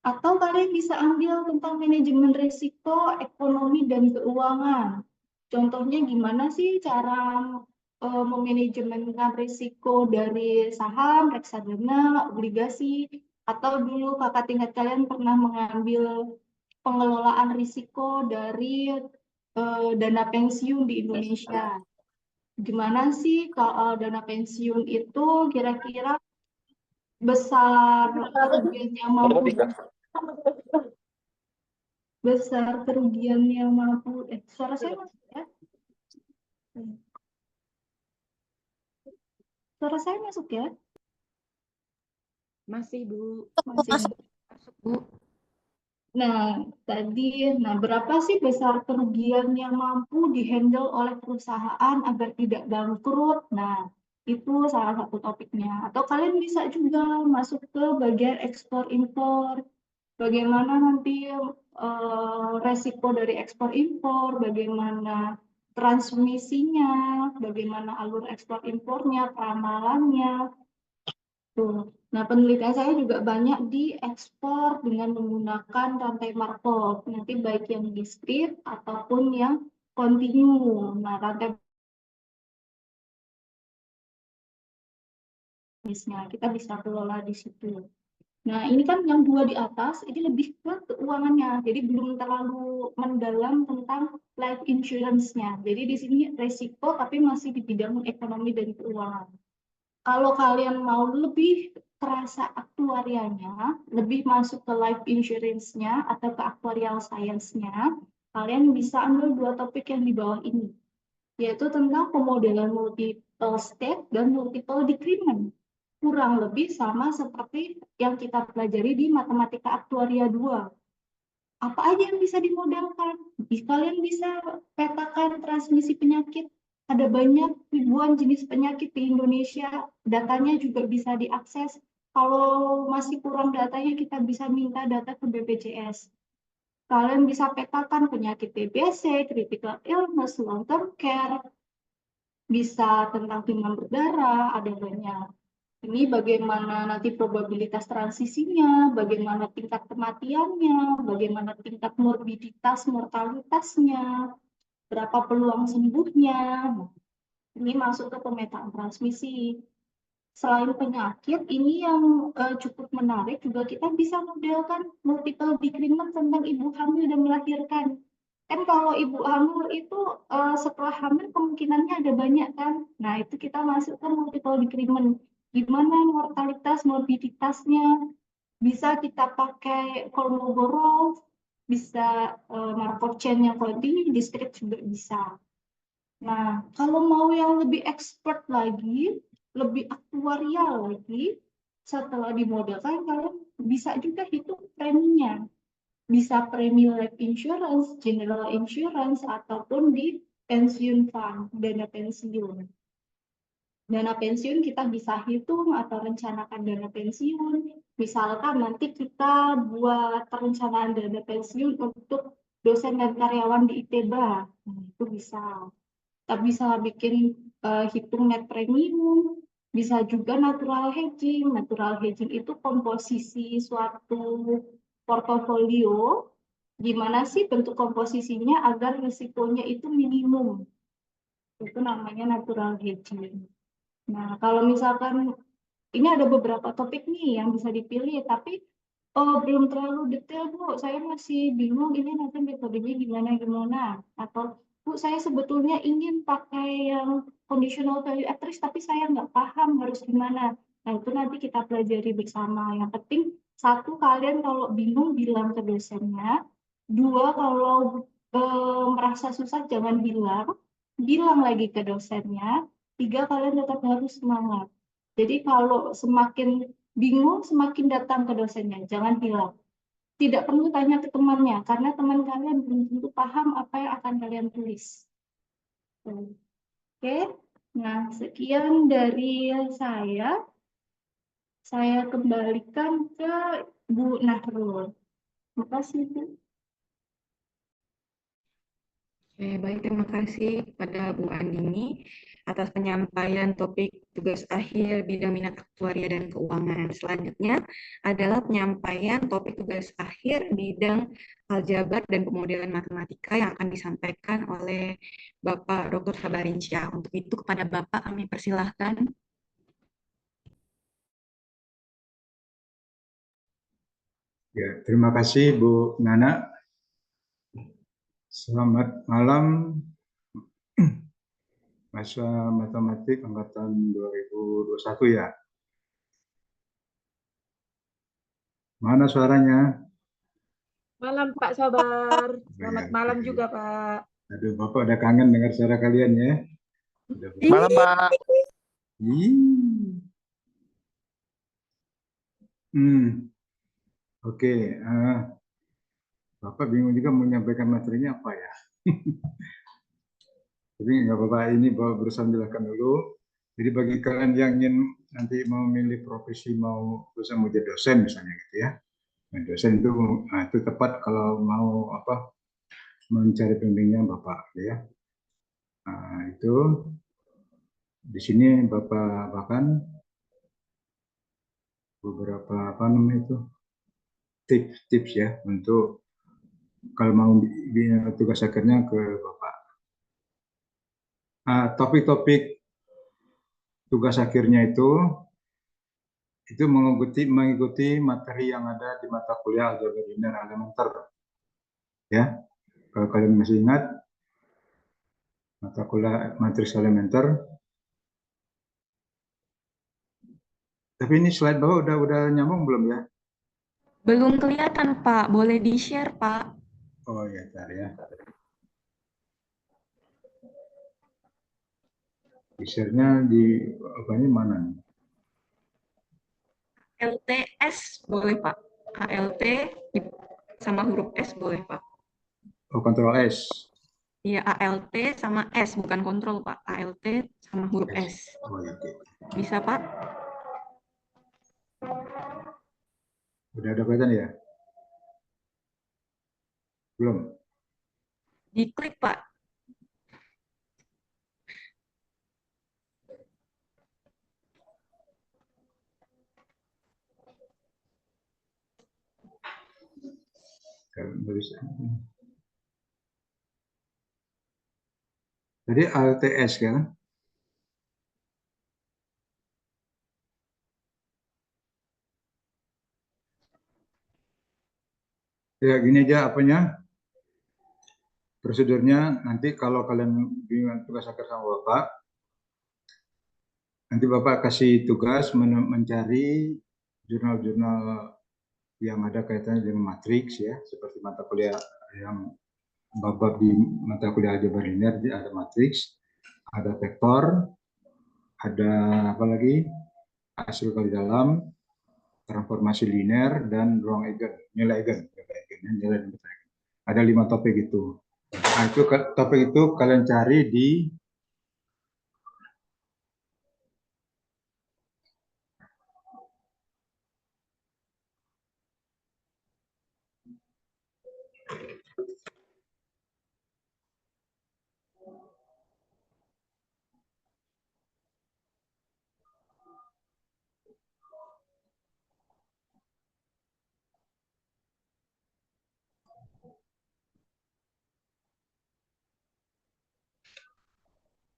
atau kalian bisa ambil tentang manajemen risiko, ekonomi, dan keuangan. Contohnya gimana sih cara memanajemenkan risiko dari saham, reksadana, obligasi, atau dulu kakak tingkat kalian pernah mengambil pengelolaan risiko dari dana pensiun di Indonesia. Gimana sih kalau dana pensiun itu kira-kira besar kerugiannya mampu suara saya masuk ya? Suara saya masuk ya? Masih, Bu. Masih. Masuk, Bu. Nah, berapa sih besar kerugian yang mampu dihandle oleh perusahaan agar tidak bangkrut? Nah, itu salah satu topiknya. Atau kalian bisa juga masuk ke bagian ekspor-impor. Bagaimana nanti resiko dari ekspor-impor, bagaimana transmisinya, bagaimana alur ekspor-impornya, peramalannya. Tuh. Nah, penelitian saya juga banyak di ekspor dengan menggunakan rantai Markov. Nanti baik yang diskrit ataupun yang kontinu. Nah, rantai bisnisnya kita bisa kelola di situ. Nah, ini kan yang dua di atas, ini lebih ke keuangannya. Jadi belum terlalu mendalam tentang life insurance-nya. Jadi di sini resiko, tapi masih di bidang ekonomi dan keuangan. Kalau kalian mau lebih terasa aktuarianya, lebih masuk ke life insurance-nya atau ke actuarial science-nya, kalian bisa ambil dua topik yang di bawah ini, yaitu tentang pemodelan multiple state dan multiple decrement. Kurang lebih sama seperti yang kita pelajari di matematika aktuaria 2. Apa aja yang bisa dimodelkan? Kalian bisa petakan transmisi penyakit. Ada banyak ribuan jenis penyakit di Indonesia, datanya juga bisa diakses. Kalau masih kurang datanya, kita bisa minta data ke BPJS. Kalian bisa petakan penyakit TBC, critical illness, long term care, bisa tentang demam berdarah, ada banyak. Ini bagaimana nanti probabilitas transisinya, bagaimana tingkat kematiannya, bagaimana tingkat morbiditas, mortalitasnya, berapa peluang sembuhnya. Ini masuk ke pemetaan transmisi. Selain penyakit, ini yang cukup menarik juga kita bisa modelkan multiple decrement tentang ibu hamil dan melahirkan. Kan kalau ibu hamil itu setelah hamil kemungkinannya ada banyak kan. Nah, itu kita masuk ke multiple decrement. Gimana mortalitas, morbiditasnya, bisa kita pakai Kolmogorov, bisa Markov chain yang continue, discrete juga bisa. Nah, kalau mau yang lebih expert lagi, lebih aktuarial lagi, setelah dimodelkan, kalian bisa juga hitung preminya. Bisa premi life insurance, general insurance, ataupun di pensiun fund, dana pensiun. Dana pensiun kita bisa hitung atau rencanakan dana pensiun. Misalkan nanti kita buat perencanaan dana pensiun untuk dosen dan karyawan di ITBA. Nah, itu bisa. Kita bisa bikin hitung net premium, bisa juga natural hedging. Natural hedging itu komposisi suatu portofolio, gimana sih bentuk komposisinya agar risikonya itu minimum. Itu namanya natural hedging. Nah, kalau misalkan ini ada beberapa topik nih yang bisa dipilih, tapi belum terlalu detail, Bu. Saya masih bingung ini nanti metodenya gimana. Atau, Bu, saya sebetulnya ingin pakai yang conditional value at risk, tapi saya nggak paham harus gimana. Nah, itu nanti kita pelajari bersama. Yang penting, satu, kalian kalau bingung bilang ke dosennya. Dua, kalau merasa susah jangan bilang lagi ke dosennya. Tiga, kalian tetap harus semangat. Jadi kalau semakin bingung, semakin datang ke dosennya, jangan hilang. Tidak perlu tanya ke temannya, karena teman kalian belum tentu paham apa yang akan kalian tulis. Oke, nah sekian dari saya. Saya kembalikan ke Bu Nahrul. Terima kasih, Bu. Oke, baik, terima kasih kepada Bu Andini atas penyampaian topik tugas akhir bidang minat aktuaria dan keuangan. Selanjutnya adalah penyampaian topik tugas akhir bidang aljabar dan pemodelan matematika yang akan disampaikan oleh Bapak Dr. Sabarinsyah. Untuk itu kepada Bapak kami persilahkan. Ya, terima kasih Bu Nana. Selamat malam mahasiswa matematik angkatan 2021 ya. Mana suaranya? Malam Pak Sabar. Selamat Ya, malam oke. juga Pak. Aduh, Bapak udah kangen dengar suara kalian ya. Malam, Pak. Oke. Bapak bingung juga mau menyampaikan materinya apa ya. Tapi nggak apa-apa, ini Bapak berusaha menjelaskan dulu. Jadi bagi kalian yang ingin nanti mau memilih profesi, mau berusaha mau jadi dosen misalnya gitu ya. Nah, dosen itu tepat kalau mau mencari pembimbingnya Bapak ya. Nah, itu di sini Bapak bahkan beberapa tips ya untuk kalau mau tugas akhirnya ke Bapak. Topik-topik tugas akhirnya itu mengikuti materi yang ada di mata kuliah aljabar linear elementer. Ya, kalau kalian masih ingat mata kuliah matriks elementer. Tapi ini slide bawah udah nyambung belum ya? Belum kelihatan, Pak. Boleh di-share, Pak. Oh ya, bentar ya. Di-share-nya di apanya mana nih? LTS boleh, Pak. ALT sama huruf S boleh, Pak. Oh, Ctrl S. Iya, ALT sama S, bukan kontrol, Pak. ALT sama huruf S. Oh, iya, oke. Bisa, Pak? Udah ada kelihatan ya? Belum? Diklik, Pak. Jadi ALTS kan? Ya gini aja apanya? Prosedurnya nanti kalau kalian bingung tugas akhir sama Bapak, nanti Bapak kasih tugas mencari jurnal-jurnal yang ada kaitannya dengan matriks ya, seperti mata kuliah yang bab di mata kuliah aljabar linear ada matriks, ada vektor, ada apa lagi? Hasil kali dalam, transformasi linear dan ruang eigen, nilai eigen, nilai dan eigen. Ada 5 topik itu. Nah, itu topik itu kalian cari di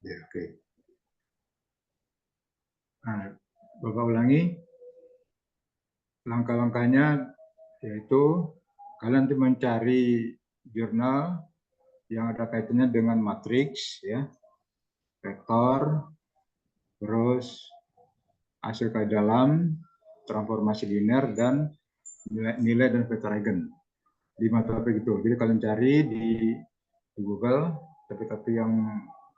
ya, oke. Nah, Bapak ulangi langkah-langkahnya, yaitu kalian nanti mencari jurnal yang ada kaitannya dengan matriks ya, vektor, terus hasil kali dalam, transformasi linear, dan nilai dan vektor eigen. 5 topik itu. Jadi kalian cari di Google topik-topik yang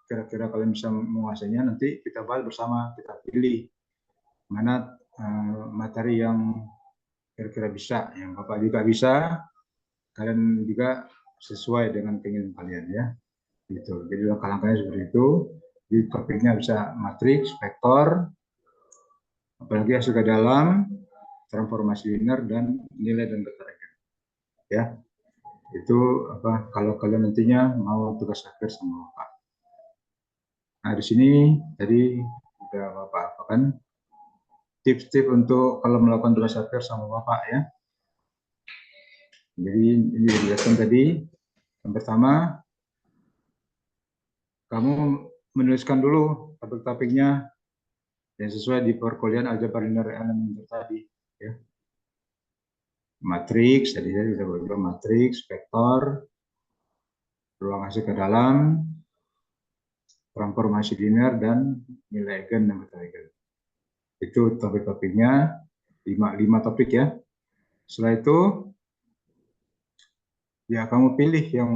kira-kira kalian bisa menguasainya, nanti kita bahas bersama, kita pilih mana materi yang kira-kira bisa, yang Bapak juga bisa, kalian juga sesuai dengan keinginan kalian ya. Gitu. Jadi langkah-langkahnya seperti itu. Di topiknya bisa matriks, vektor, apalagi hasil ke dalam, transformasi linear, dan nilai dan vektor eigen. Ya, itu apa kalau kalian nantinya mau tugas akhir sama Bapak. Nah di sini tadi udah Bapak apakan tips-tips untuk kalau melakukan tugas akhir sama Bapak ya. Jadi ini dijelaskan tadi. Yang pertama, kamu menuliskan dulu topik-topiknya yang sesuai di perkuliahan aljabar linear elemen tadi ya. Matriks tadi saya sudah bilang, matriks, vektor, ruang hasil ke dalam, transformasi linear, dan nilai eigen dan vektor eigen. Itu topik-topiknya, 5 topik ya. Setelah itu ya kamu pilih yang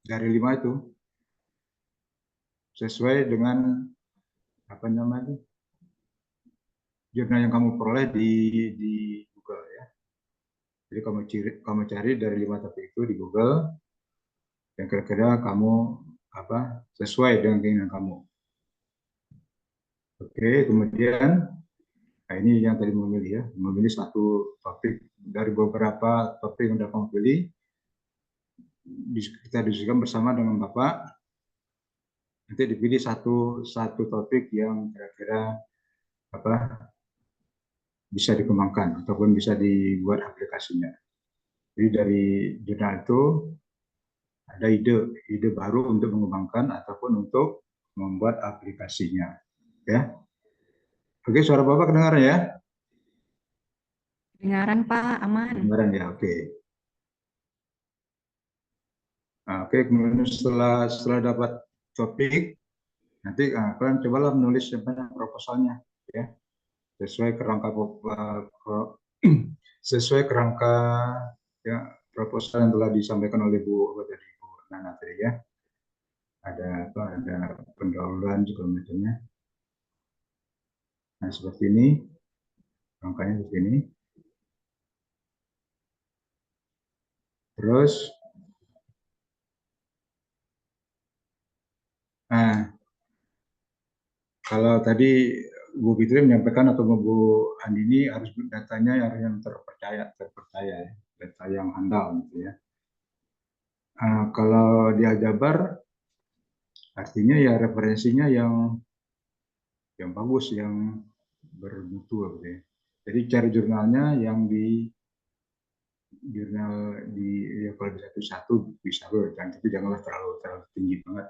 dari 5 itu sesuai dengan apa namanya jurnal yang kamu peroleh di Google ya. Jadi kamu cari dari 5 topik itu di Google yang kira-kira kamu apa sesuai dengan keinginan kamu. Oke, kemudian nah ini yang tadi memilih ya, memilih satu topik dari beberapa topik yang sudah kamu pilih. Kita diskusikan bersama dengan Bapak. Nanti dipilih satu topik yang kira-kira apa bisa dikembangkan ataupun bisa dibuat aplikasinya. Jadi dari jurnal itu ada ide baru untuk mengembangkan ataupun untuk membuat aplikasinya. Ya. Oke, suara Bapak kedengaran ya? Kedengaran, Pak, aman. Kedengaran ya, oke. Nah, oke, kemudian setelah dapat topik, nanti kalian cobalah menulis proposalnya, ya, sesuai kerangka sesuai kerangka ya proposal yang telah disampaikan oleh Bu Nana tadi ya. Ada pendahuluan segala macamnya. Nah seperti ini, rangkanya seperti ini. Terus, nah kalau tadi Bu Fitri menyampaikan atau Bu Andini harus datanya yang terpercaya ya, data yang handal gitu ya. Kalau di Aljabar artinya ya referensinya yang bagus, yang bermutu gitu ya. Jadi cari jurnalnya yang di jurnal di ya kalau di satu bisa loh, tapi janganlah terlalu tinggi banget.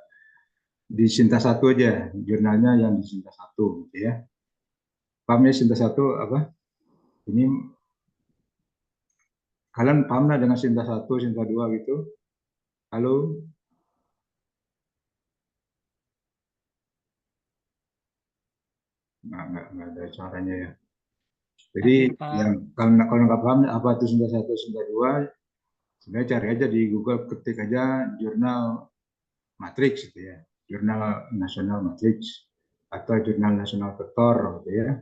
Di Sinta satu aja, jurnalnya yang di Sinta satu gitu ya. Pahamnya Sinta satu apa? Ini kalian paham nggak dengan Sinta satu, Sinta dua gitu? Halo? Nggak ada suaranya ya. Jadi yang kalau nggak paham apa itu Sinta satu, Sinta dua, sebenarnya cari aja di Google, ketik aja jurnal Matrix gitu ya, jurnal nasional Matrix atau jurnal nasional vektor gitu ya,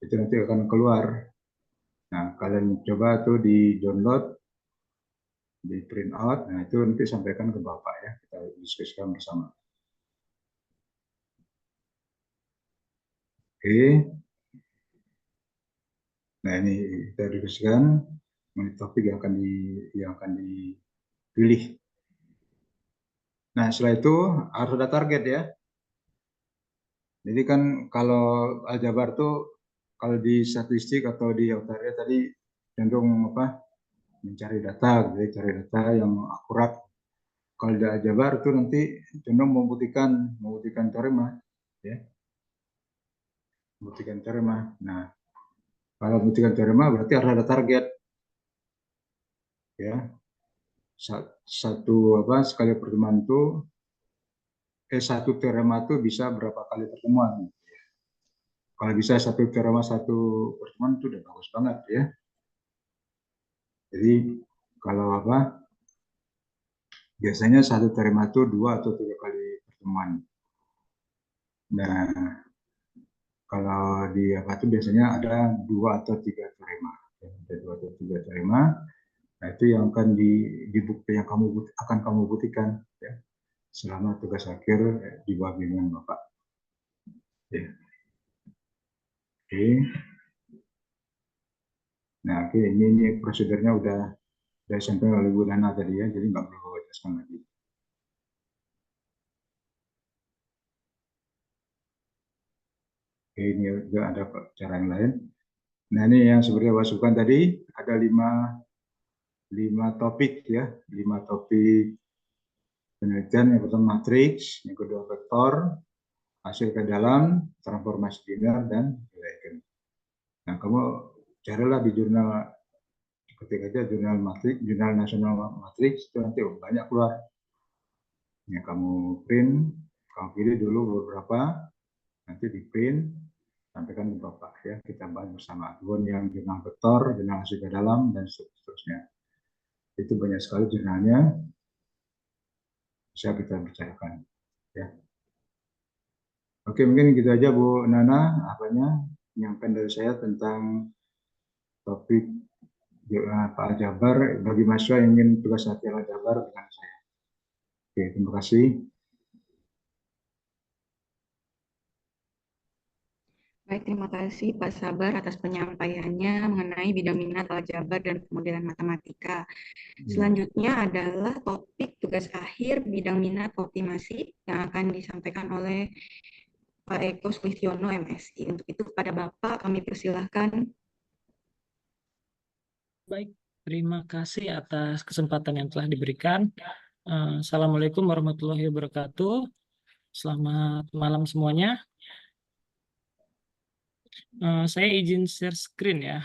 itu nanti akan keluar. Nah kalian coba tuh di download, di print out, nah itu nanti sampaikan ke Bapak ya, kita diskusikan bersama. Oke, nah ini kita diskusikan topik yang akan dipilih. Nah setelah itu harus ada target ya. Jadi kan kalau Aljabar tuh kalau di statistik atau di Autaria tadi cenderung mencari data, gitu, cari data yang akurat. Kalau di Aljabar itu nanti cenderung membuktikan teorema, ya, membuktikan teorema. Nah, kalau membuktikan teorema berarti harus ada target, ya. Sekali pertemuan itu satu teorema itu bisa berapa kali pertemuan. Kalau bisa satu teorema satu pertemuan itu udah bagus banget ya. Jadi kalau biasanya satu teorema itu 2 atau 3 kali pertemuan. Nah, kalau di itu biasanya ada 2 atau 3 teorema. Ada 2 atau 3 teorema. Nah, itu yang akan yang akan kamu buktikan ya, selama tugas akhir di bawah bimbingan Bapak. Ya. Oke. Nah, oke, ini prosedurnya udah disampaikan oleh Bu Nana tadi ya, jadi nggak perlu jelaskan lagi. Oke, ini juga ada cara yang lain. Nah, ini yang seperti masukan tadi, ada 5 topik ya, 5 topik penelitian. Yang pertama matriks, yang kedua vektor, hasil ke dalam, transformasi linear, dan Eigen. Nah, kamu carilah di jurnal, ketik aja jurnal matriks, jurnal nasional matriks, itu nanti banyak keluar. Ya, kamu print, kamu pilih dulu beberapa, nanti di print, sampaikan ke Bapak ya, kita bahas bersama. Kemudian yang jurnal vektor, jurnal hasil ke dalam, dan seterusnya. Itu banyak sekali jurnalnya, bisa kita bicarakan ya. Oke, mungkin gitu aja Bu Nana, penyampaian dari saya tentang topik Pak Aljabar bagi mahasiswa yang ingin tugas akhir Aljabar dengan saya. Oke, terima kasih. Baik, terima kasih Pak Sabar atas penyampaiannya mengenai bidang minat aljabar dan pemodelan matematika. Selanjutnya adalah topik tugas akhir bidang minat optimasi yang akan disampaikan oleh Pak Eko Sulistiono, MSI. Untuk itu kepada Bapak kami persilahkan. Baik, terima kasih atas kesempatan yang telah diberikan. Assalamualaikum warahmatullahi wabarakatuh. Selamat malam semuanya. Saya izin share screen ya.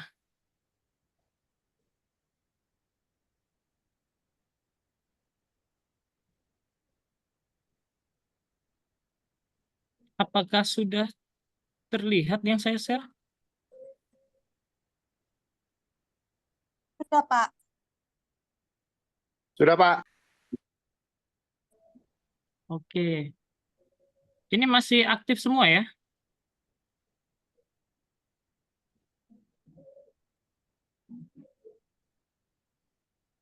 Apakah sudah terlihat yang saya share? Sudah, Pak. Sudah, Pak. Oke. Ini masih aktif semua ya?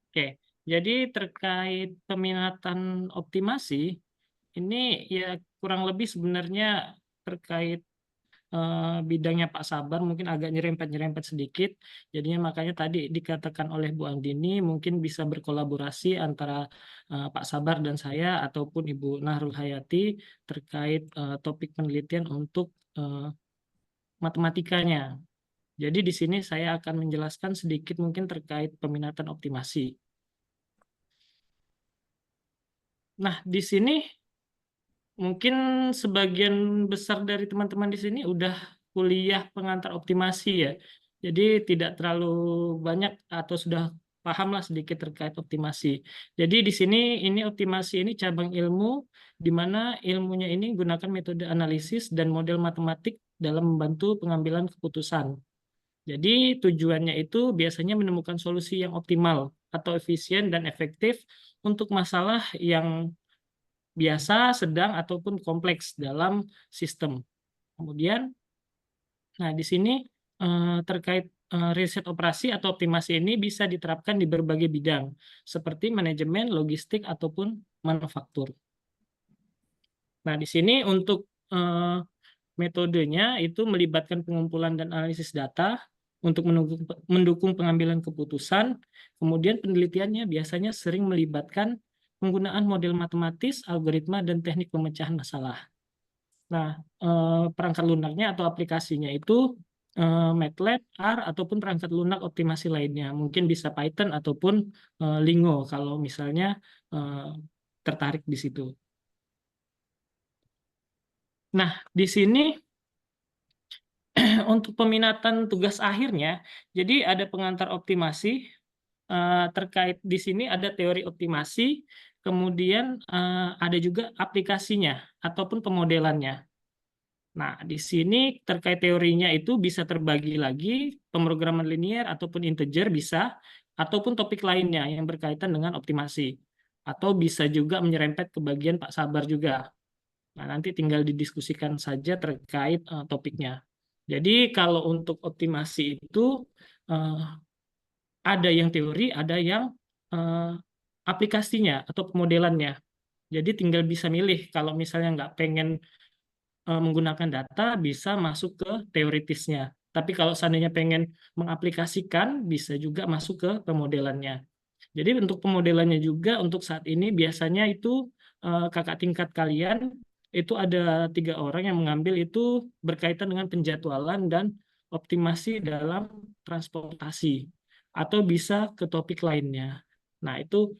Oke. Jadi terkait peminatan optimasi, ini ya kurang lebih sebenarnya terkait bidangnya Pak Sabar mungkin agak nyerempet-nyerempet sedikit. Jadinya makanya tadi dikatakan oleh Bu Andini mungkin bisa berkolaborasi antara Pak Sabar dan saya ataupun Ibu Nahrul Hayati terkait topik penelitian untuk matematikanya. Jadi di sini saya akan menjelaskan sedikit mungkin terkait peminatan optimasi. Nah, di sini mungkin sebagian besar dari teman-teman di sini udah kuliah pengantar optimasi ya. Jadi tidak terlalu banyak atau sudah pahamlah sedikit terkait optimasi. Jadi di sini ini optimasi ini cabang ilmu di mana ilmunya ini gunakan metode analisis dan model matematik dalam membantu pengambilan keputusan. Jadi tujuannya itu biasanya menemukan solusi yang optimal atau efisien dan efektif untuk masalah yang biasa, sedang, ataupun kompleks dalam sistem. Kemudian, nah di sini terkait riset operasi atau optimasi ini bisa diterapkan di berbagai bidang, seperti manajemen, logistik, ataupun manufaktur. Nah, di sini untuk metodenya itu melibatkan pengumpulan dan analisis data untuk mendukung pengambilan keputusan. Kemudian penelitiannya biasanya sering melibatkan penggunaan model matematis, algoritma, dan teknik pemecahan masalah. Nah, perangkat lunaknya atau aplikasinya itu MATLAB, R, ataupun perangkat lunak optimasi lainnya. Mungkin bisa Python ataupun Lingo kalau misalnya tertarik di situ. Nah, di sini untuk peminatan tugas akhirnya, jadi ada pengantar optimasi terkait di sini ada teori optimasi, kemudian ada juga aplikasinya ataupun pemodelannya. Nah, di sini terkait teorinya itu bisa terbagi lagi pemrograman linear ataupun integer bisa, ataupun topik lainnya yang berkaitan dengan optimasi. Atau bisa juga menyerempet ke bagian Pak Sabar juga. Nah, nanti tinggal didiskusikan saja terkait topiknya. Jadi kalau untuk optimasi itu ada yang teori, ada yang aplikasinya atau pemodelannya. Jadi tinggal bisa milih kalau misalnya nggak pengen menggunakan data, bisa masuk ke teoritisnya. Tapi kalau seandainya pengen mengaplikasikan, bisa juga masuk ke pemodelannya. Jadi untuk pemodelannya juga untuk saat ini biasanya itu kakak tingkat kalian itu ada 3 orang yang mengambil itu berkaitan dengan penjadwalan dan optimasi dalam transportasi atau bisa ke topik lainnya. Nah, itu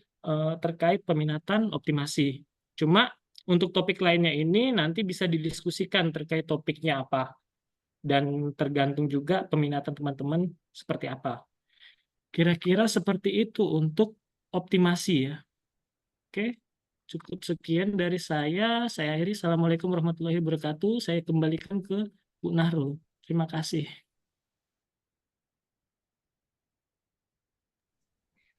terkait peminatan optimasi. Cuma untuk topik lainnya ini nanti bisa didiskusikan terkait topiknya apa dan tergantung juga peminatan teman-teman seperti apa. Kira-kira seperti itu untuk optimasi ya. Oke, cukup sekian dari saya. Saya akhiri. Assalamualaikum warahmatullahi wabarakatuh. Saya kembalikan ke Bu Nahrul. Terima kasih.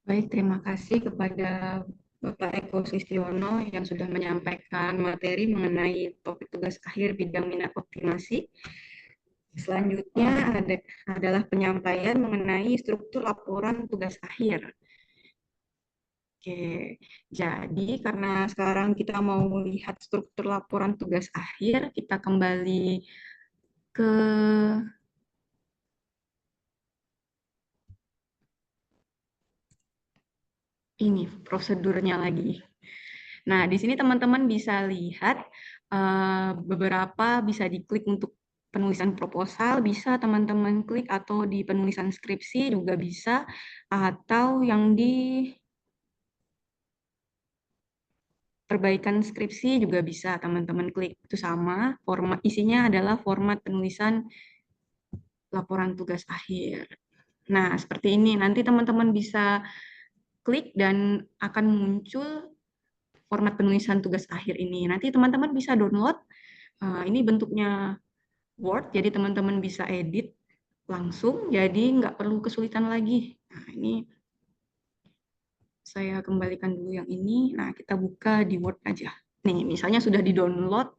Baik, terima kasih kepada Bapak Eko Sustiono yang sudah menyampaikan materi mengenai topik tugas akhir bidang minat optimasi. Selanjutnya adalah penyampaian mengenai struktur laporan tugas akhir. Oke, jadi karena sekarang kita mau melihat struktur laporan tugas akhir, kita kembali ke ini prosedurnya lagi. Nah, di sini teman-teman bisa lihat beberapa bisa diklik untuk penulisan proposal, bisa teman-teman klik, atau di penulisan skripsi juga bisa, atau yang di perbaikan skripsi juga bisa teman-teman klik. Itu sama, format isinya adalah format penulisan laporan tugas akhir. Nah, seperti ini. Nanti teman-teman bisa klik dan akan muncul format penulisan tugas akhir ini. Nanti teman-teman bisa download. Ini bentuknya Word, jadi teman-teman bisa edit langsung, jadi nggak perlu kesulitan lagi. Nah, ini saya kembalikan dulu yang ini. Nah, kita buka di Word aja. Nih, misalnya sudah di-download.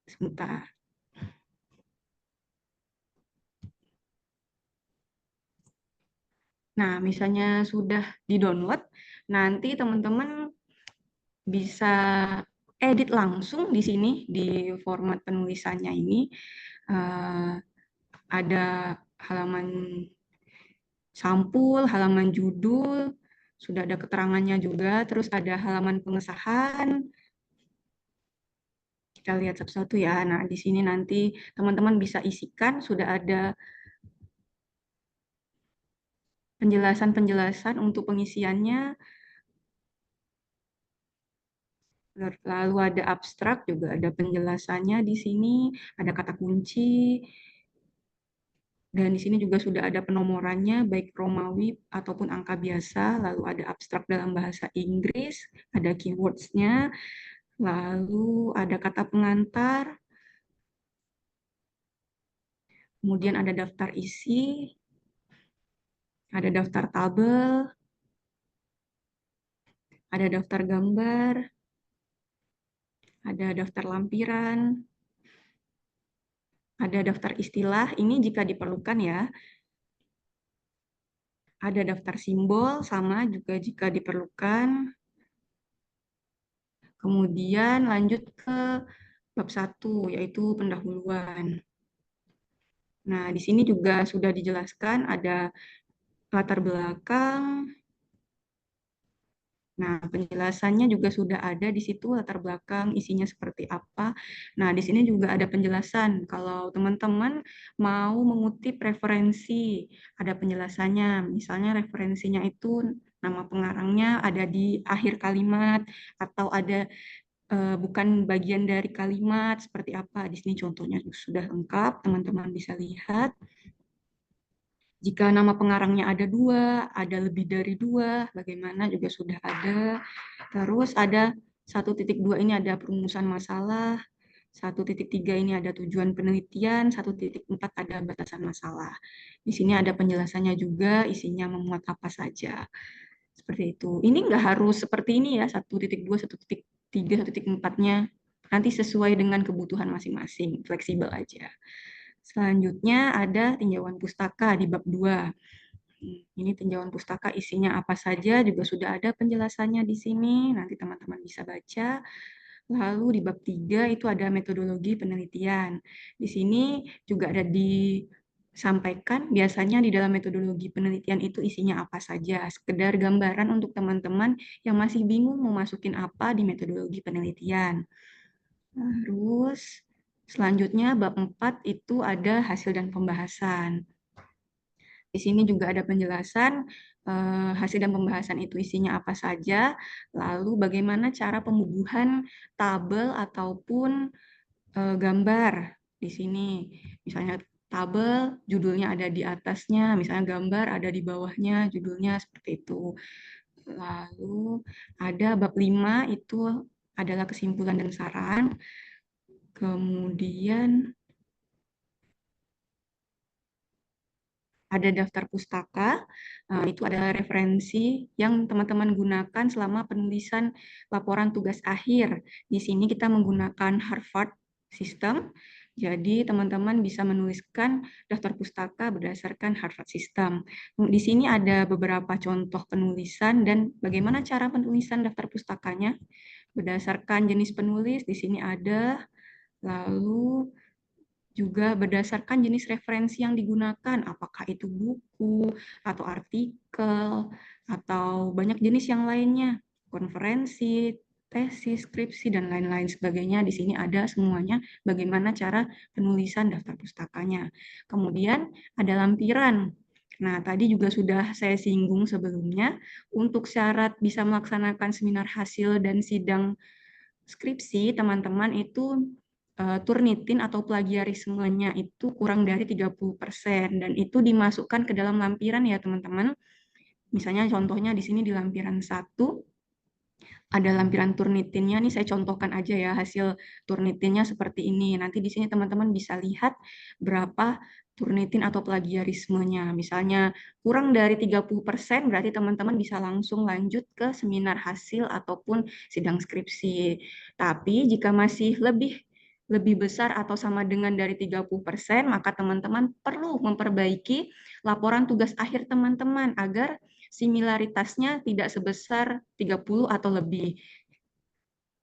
Sebentar. Nah, misalnya sudah di-download, nanti teman-teman bisa edit langsung di sini di format penulisannya ini. Ada halaman sampul, halaman judul, sudah ada keterangannya juga, terus ada halaman pengesahan. Kita lihat satu-satu ya. Nah, di sini nanti teman-teman bisa isikan, sudah ada penjelasan-penjelasan untuk pengisiannya. Lalu ada abstrak, juga ada penjelasannya di sini, ada kata kunci. Dan di sini juga sudah ada penomorannya, baik Romawi ataupun angka biasa. Lalu ada abstrak dalam bahasa Inggris, ada keywords-nya, lalu ada kata pengantar, kemudian ada daftar isi, ada daftar tabel, ada daftar gambar, ada daftar lampiran, ada daftar istilah, ini jika diperlukan ya. Ada daftar simbol, sama juga jika diperlukan. Kemudian lanjut ke bab 1, yaitu pendahuluan. Nah, di sini juga sudah dijelaskan ada latar belakang. Nah, penjelasannya juga sudah ada di situ, latar belakang isinya seperti apa. Nah, di sini juga ada penjelasan. Kalau teman-teman mau mengutip referensi, ada penjelasannya. Misalnya referensinya itu nama pengarangnya ada di akhir kalimat, atau ada bukan bagian dari kalimat, seperti apa. Di sini contohnya sudah lengkap, teman-teman bisa lihat. Jika nama pengarangnya ada 2, ada lebih dari 2, bagaimana juga sudah ada. Terus ada 1.2 ini ada perumusan masalah, 1.3 ini ada tujuan penelitian, 1.4 ada batasan masalah. Di sini ada penjelasannya juga, isinya memuat apa saja. Seperti itu. Ini nggak harus seperti ini ya, 1.2, 1.3, 1.4-nya. Nanti sesuai dengan kebutuhan masing-masing, fleksibel aja. Selanjutnya ada tinjauan pustaka di bab 2. Ini tinjauan pustaka isinya apa saja juga sudah ada penjelasannya di sini, nanti teman-teman bisa baca. Lalu di bab 3 itu ada metodologi penelitian. Di sini juga ada disampaikan biasanya di dalam metodologi penelitian itu isinya apa saja. Sekedar gambaran untuk teman-teman yang masih bingung mau masukin apa di metodologi penelitian. Terus selanjutnya bab 4 itu ada hasil dan pembahasan. Di sini juga ada penjelasan hasil dan pembahasan itu isinya apa saja, lalu bagaimana cara pembubuhan tabel ataupun gambar di sini. Misalnya tabel, judulnya ada di atasnya, misalnya gambar ada di bawahnya, judulnya seperti itu. Lalu ada bab 5 itu adalah kesimpulan dan saran. Kemudian ada daftar pustaka, itu adalah referensi yang teman-teman gunakan selama penulisan laporan tugas akhir. Di sini kita menggunakan Harvard System, jadi teman-teman bisa menuliskan daftar pustaka berdasarkan Harvard System. Di sini ada beberapa contoh penulisan dan bagaimana cara penulisan daftar pustakanya. Berdasarkan jenis penulis, di sini ada, lalu juga berdasarkan jenis referensi yang digunakan, apakah itu buku, atau artikel, atau banyak jenis yang lainnya, konferensi, tesis, skripsi, dan lain-lain sebagainya. Di sini ada semuanya bagaimana cara penulisan daftar pustakanya. Kemudian ada lampiran. Nah, tadi juga sudah saya singgung sebelumnya, untuk syarat bisa melaksanakan seminar hasil dan sidang skripsi, teman-teman itu Turnitin atau plagiarismenya itu kurang dari 30%, dan itu dimasukkan ke dalam lampiran ya teman-teman. Misalnya contohnya di sini di lampiran 1 ada lampiran Turnitinnya, nih saya contohkan aja ya hasil Turnitinnya seperti ini. Nanti di sini teman-teman bisa lihat berapa Turnitin atau plagiarismenya. Misalnya kurang dari 30%, berarti teman-teman bisa langsung lanjut ke seminar hasil ataupun sidang skripsi. Tapi jika masih lebih besar atau sama dengan dari 30%, maka teman-teman perlu memperbaiki laporan tugas akhir teman-teman agar similaritasnya tidak sebesar 30 atau lebih.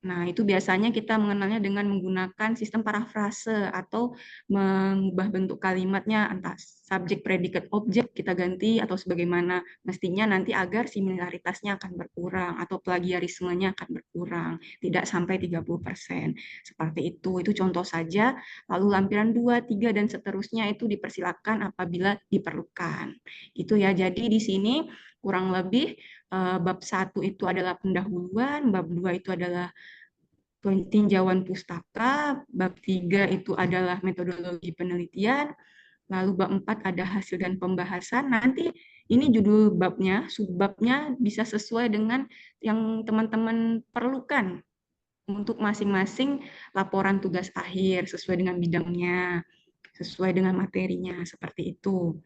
Nah, itu biasanya kita mengenalnya dengan menggunakan sistem parafrase atau mengubah bentuk kalimatnya, entah subjek, predikat, objek kita ganti atau sebagaimana mestinya nanti agar similaritasnya akan berkurang atau plagiarismenya akan berkurang, tidak sampai 30%. Seperti itu contoh saja. Lalu lampiran 2, 3, dan seterusnya itu dipersilakan apabila diperlukan. Itu ya, jadi di sini kurang lebih bab 1 itu adalah pendahuluan, bab 2 itu adalah tinjauan pustaka, bab 3 itu adalah metodologi penelitian, lalu bab 4 ada hasil dan pembahasan. Nanti ini judul babnya, subbabnya bisa sesuai dengan yang teman-teman perlukan untuk masing-masing laporan tugas akhir, sesuai dengan bidangnya, sesuai dengan materinya, seperti itu.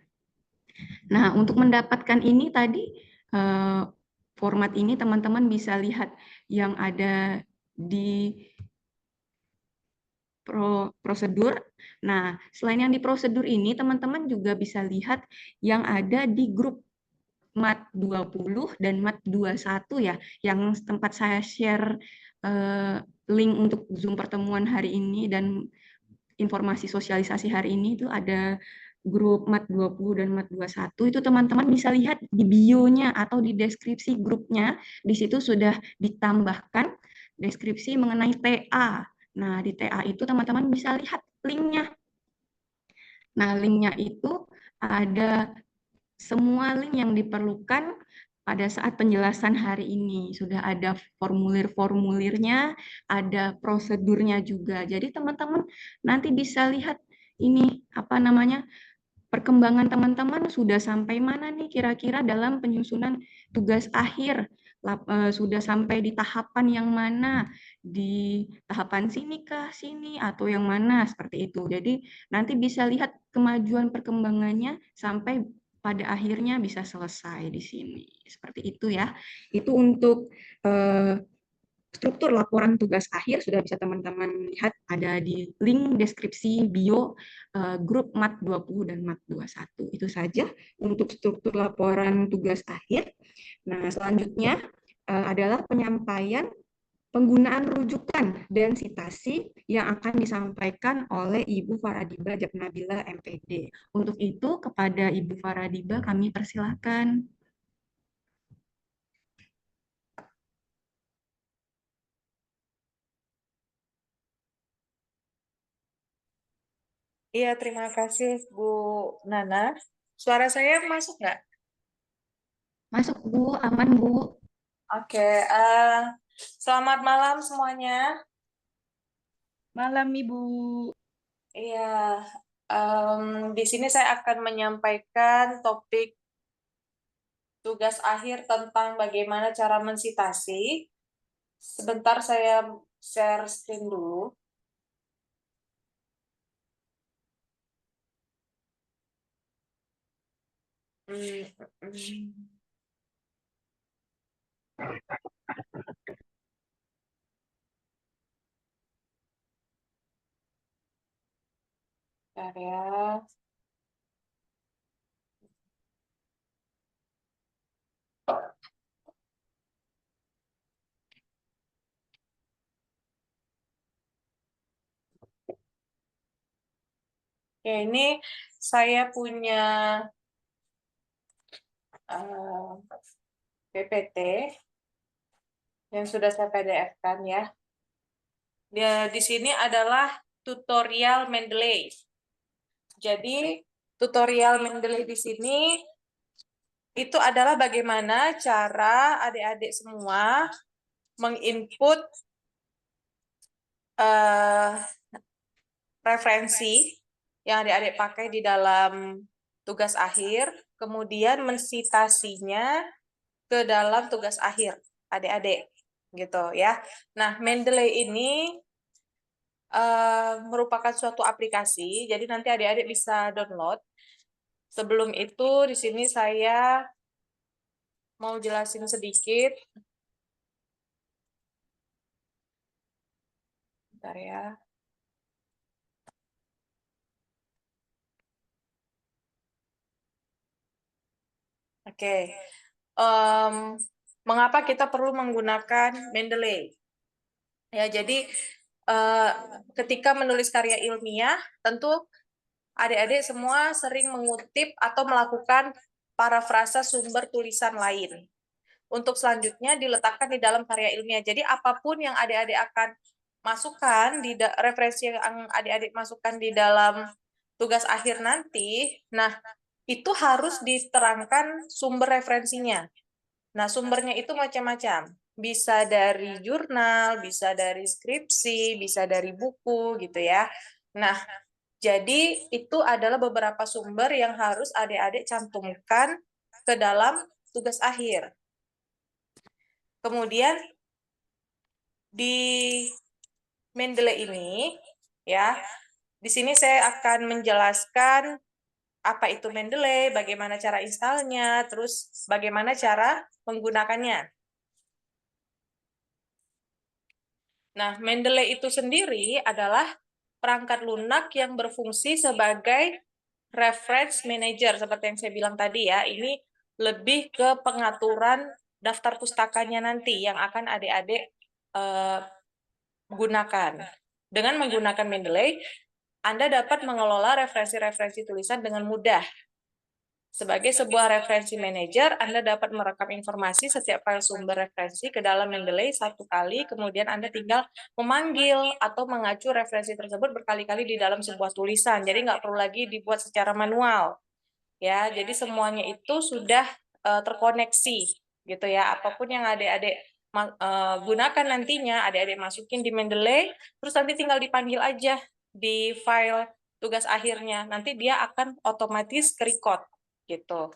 Nah, untuk mendapatkan ini tadi, format ini teman-teman bisa lihat yang ada di prosedur. Nah, selain yang di prosedur ini, teman-teman juga bisa lihat yang ada di grup MAT 20 dan MAT 21 ya, yang tempat saya share link untuk Zoom pertemuan hari ini dan informasi sosialisasi hari ini itu ada grup MAT 20 dan MAT 21. Itu teman-teman bisa lihat di bio-nya atau di deskripsi grupnya. Di situ sudah ditambahkan deskripsi mengenai TA. Nah, di TA itu teman-teman bisa lihat linknya. Nah, linknya itu ada semua link yang diperlukan pada saat penjelasan hari ini. Sudah ada formulir-formulirnya, ada prosedurnya juga. Jadi teman-teman nanti bisa lihat ini apa namanya perkembangan teman-teman sudah sampai mana nih kira-kira dalam penyusunan tugas akhir. Sudah sampai di tahapan yang mana, di tahapan sini kah, sini, atau yang mana, seperti itu. Jadi nanti bisa lihat kemajuan perkembangannya sampai pada akhirnya bisa selesai di sini. Seperti itu ya. Itu untuk struktur laporan tugas akhir sudah bisa teman-teman lihat ada di link deskripsi bio grup MAT 20 dan MAT 21. Itu saja untuk struktur laporan tugas akhir. Nah, selanjutnya adalah penyampaian penggunaan rujukan dan sitasi yang akan disampaikan oleh Ibu Faradiba Jaknabila MPD. Untuk itu kepada Ibu Faradiba kami persilahkan. Iya, terima kasih Bu Nana. Suara saya masuk nggak? Masuk Bu, aman Bu. Oke, selamat malam semuanya. Malam Ibu. Iya, di sini saya akan menyampaikan topik tugas akhir tentang bagaimana cara mensitasi. Sebentar saya share screen dulu. Bentar ya. Ya, ini saya punya PPT yang sudah saya PDF-kan ya. Di sini adalah tutorial Mendeley. Jadi tutorial Mendeley di sini itu adalah bagaimana cara adik-adik semua menginput referensi yang adik-adik pakai di dalam tugas akhir, kemudian mensitasinya ke dalam tugas akhir adik-adik gitu ya. Nah, Mendeley ini merupakan suatu aplikasi, jadi nanti adik-adik bisa download. Sebelum itu, di sini saya mau jelasin sedikit. Bentar ya. Oke. Mengapa kita perlu menggunakan Mendeley? Ya, jadi ketika menulis karya ilmiah, tentu adik-adik semua sering mengutip atau melakukan parafrasa sumber tulisan lain. Untuk selanjutnya diletakkan di dalam karya ilmiah. Jadi apapun yang adik-adik akan masukkan referensi yang adik-adik masukkan di dalam tugas akhir nanti, nah itu harus diterangkan sumber referensinya. Nah, sumbernya itu macam-macam. Bisa dari jurnal, bisa dari skripsi, bisa dari buku gitu ya. Nah, jadi itu adalah beberapa sumber yang harus adik-adik cantumkan ke dalam tugas akhir. Kemudian di Mendeley ini ya, di sini saya akan menjelaskan apa itu Mendeley, bagaimana cara installnya, terus bagaimana cara menggunakannya. Nah, Mendeley itu sendiri adalah perangkat lunak yang berfungsi sebagai reference manager, seperti yang saya bilang tadi ya. Ini lebih ke pengaturan daftar pustakanya nanti yang akan adik-adik gunakan. Dengan menggunakan Mendeley, Anda dapat mengelola referensi-referensi tulisan dengan mudah. Sebagai sebuah referensi manager, Anda dapat merekam informasi setiap file sumber referensi ke dalam Mendeley satu kali, kemudian Anda tinggal memanggil atau mengacu referensi tersebut berkali-kali di dalam sebuah tulisan. Jadi nggak perlu lagi dibuat secara manual. Ya, jadi semuanya itu sudah terkoneksi gitu ya. Apapun yang adik-adik gunakan nantinya, adik-adik masukin di Mendeley, terus nanti tinggal dipanggil aja di file tugas akhirnya. Nanti dia akan otomatis ke-record gitu.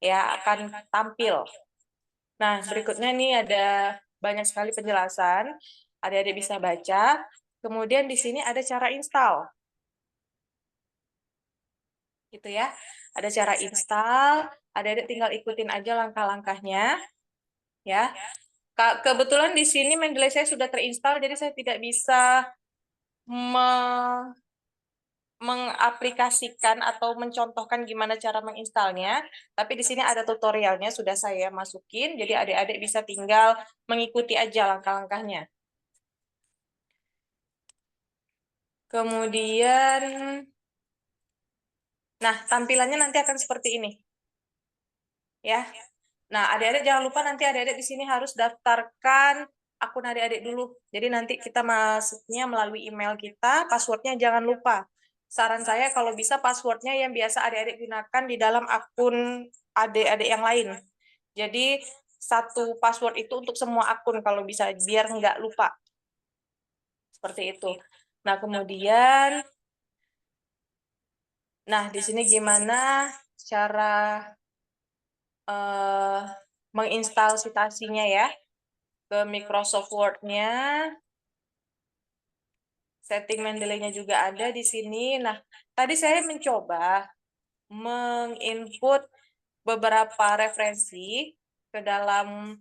Ya, akan tampil. Nah, berikutnya nih ada banyak sekali penjelasan. Adik-adik bisa baca. Kemudian di sini ada cara install. Gitu ya. Ada cara install, adik-adik tinggal ikutin aja langkah-langkahnya. Ya. Kebetulan di sini Mendeley saya sudah terinstall, jadi saya tidak bisa mengaplikasikan atau mencontohkan gimana cara menginstalnya, tapi di sini ada tutorialnya sudah saya masukin, jadi adik-adik bisa tinggal mengikuti aja langkah-langkahnya. Kemudian, nah tampilannya nanti akan seperti ini, ya. Nah, adik-adik jangan lupa nanti adik-adik di sini harus daftarkan akun adik-adik dulu. Jadi nanti kita masuknya melalui email kita, passwordnya jangan lupa. Saran saya kalau bisa passwordnya yang biasa adik-adik gunakan di dalam akun adik-adik yang lain. Jadi satu password itu untuk semua akun kalau bisa, biar nggak lupa. Seperti itu. Nah, kemudian, nah di sini gimana cara menginstal citasinya ya ke Microsoft Word-nya. Setting Mendeley-nya juga ada di sini. Nah, tadi saya mencoba menginput beberapa referensi ke dalam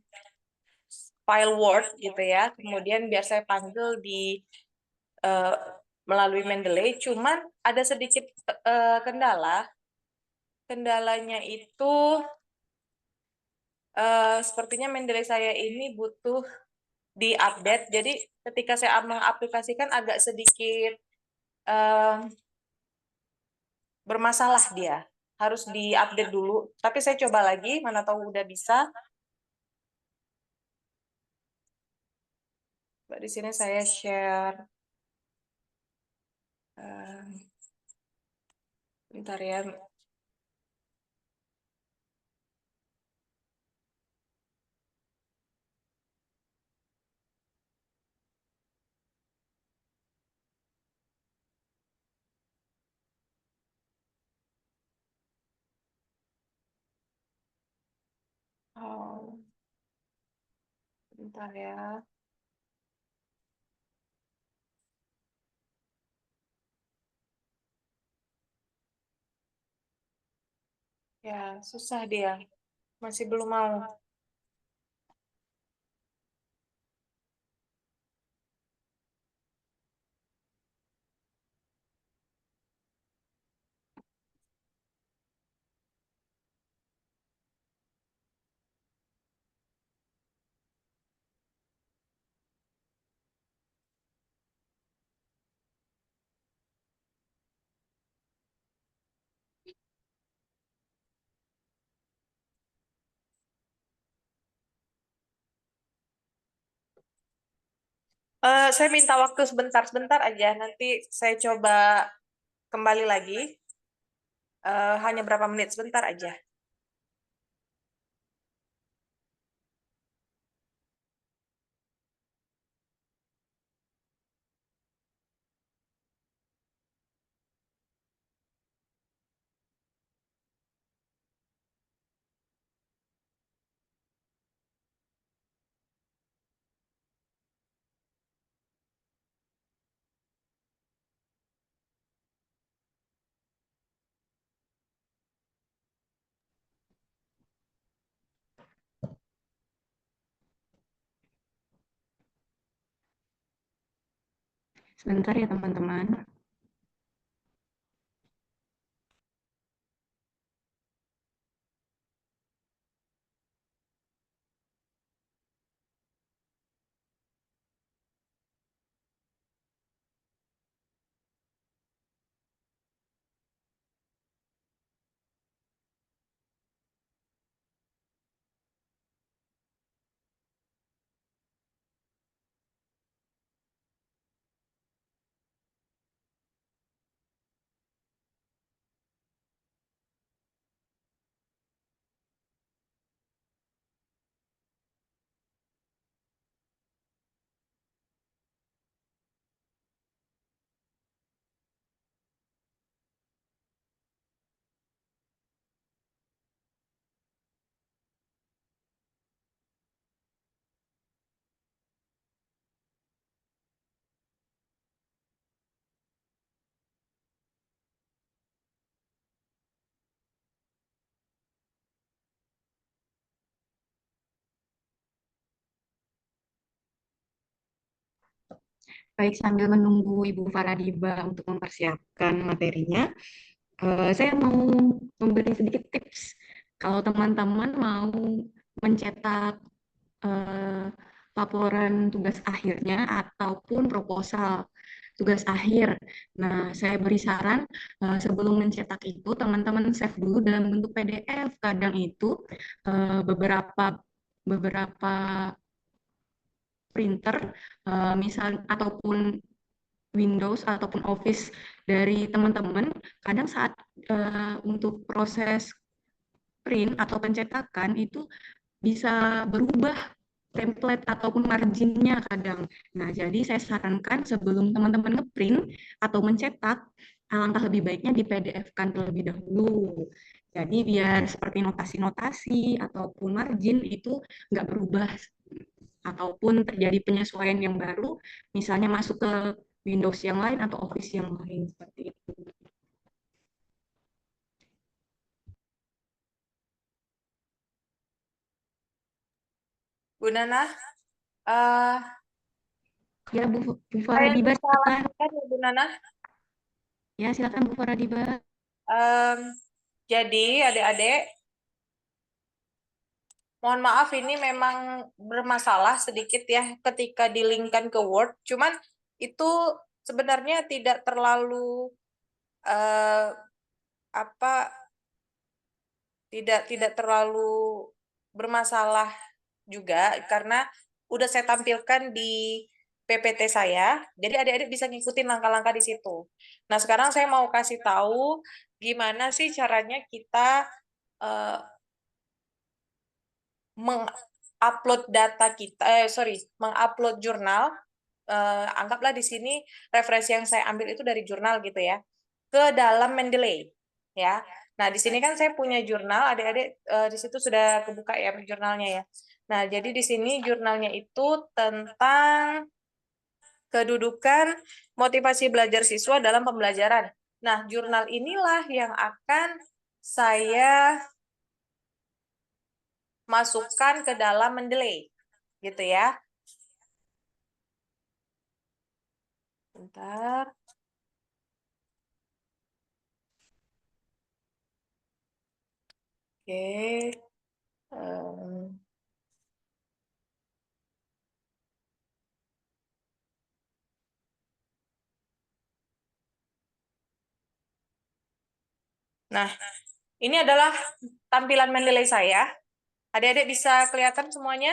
file Word gitu ya. Kemudian biar saya panggil di melalui Mendeley, cuman ada sedikit kendala. Kendalanya itu sepertinya Mendeley saya ini butuh diupdate. Jadi ketika saya mengaplikasikan agak sedikit bermasalah dia. Harus diupdate dulu. Tapi saya coba lagi, mana tahu udah bisa. Di sini saya share. Bentar ya. Oh, bentar ya. Ya, susah dia. Masih belum mau. Saya minta waktu sebentar aja. Nanti saya coba kembali lagi. Hanya berapa menit, sebentar aja. Sebentar ya teman-teman. Baik, sambil menunggu Ibu Faradiba untuk mempersiapkan materinya, saya mau memberi sedikit tips. Kalau teman-teman mau mencetak laporan tugas akhirnya ataupun proposal tugas akhir. Nah, saya beri saran sebelum mencetak itu teman-teman save dulu dalam bentuk PDF. Kadang itu beberapa beberapa printer misal ataupun Windows ataupun Office dari teman-teman kadang saat untuk proses print atau pencetakan itu bisa berubah template ataupun marginnya kadang. Nah, jadi saya sarankan sebelum teman-teman ngeprint atau mencetak, alangkah lebih baiknya di PDF-kan terlebih dahulu. Jadi biar seperti notasi-notasi ataupun margin itu nggak berubah ataupun terjadi penyesuaian yang baru, misalnya masuk ke Windows yang lain atau Office yang lain seperti itu. Bu Nana, Ya, Bu saya Faradiba, bisa silakan. lanjutkan ya Bu Nana. Ya, silakan Bu Faradiba. Jadi adik-adik, mohon maaf ini memang bermasalah sedikit ya ketika di-link-kan ke Word. Cuman itu sebenarnya tidak terlalu apa tidak terlalu bermasalah juga karena udah saya tampilkan di PPT saya. Jadi adik-adik bisa ngikutin langkah-langkah di situ. Nah, sekarang saya mau kasih tahu gimana sih caranya kita mengupload data kita, mengupload jurnal. Anggaplah di sini referensi yang saya ambil itu dari jurnal gitu ya, ke dalam Mendeley ya. Nah, di sini kan saya punya jurnal, adik-adik di situ sudah kebuka ya jurnalnya ya. Nah, jadi di sini jurnalnya itu tentang kedudukan motivasi belajar siswa dalam pembelajaran. Nah, jurnal inilah yang akan saya masukkan ke dalam Mendeley gitu ya. Bentar. Oke. Nah, ini adalah tampilan Mendeley saya. Adik-adik bisa kelihatan semuanya?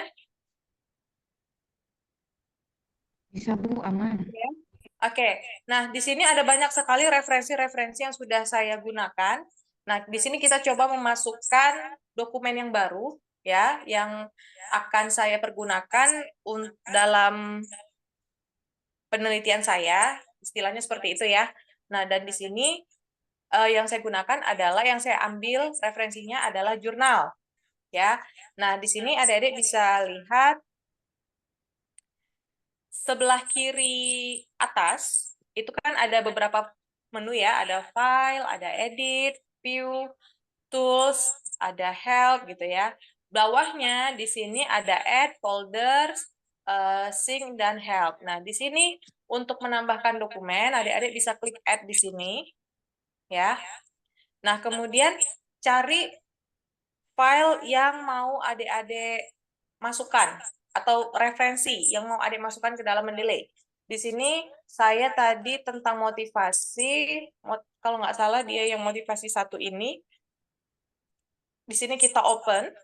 Bisa Bu, aman. Oke, nah di sini ada banyak sekali referensi-referensi yang sudah saya gunakan. Nah, di sini kita coba memasukkan dokumen yang baru, ya, yang akan saya pergunakan dalam penelitian saya, istilahnya seperti itu ya. Nah, dan di sini yang saya gunakan adalah, yang saya ambil referensinya adalah jurnal, ya. Nah, di sini adik-adik bisa lihat sebelah kiri atas, itu kan ada beberapa menu ya, ada file, ada edit, view, tools, ada help gitu ya. Bawahnya di sini ada add, folders, sync, dan help. Nah, di sini untuk menambahkan dokumen, adik-adik bisa klik add di sini, ya. Nah, kemudian cari file yang mau adik-adik masukkan atau referensi yang mau adik masukkan ke dalam Mendeley. Di sini saya tadi tentang motivasi, kalau nggak salah dia yang motivasi 1 ini. Di sini kita open.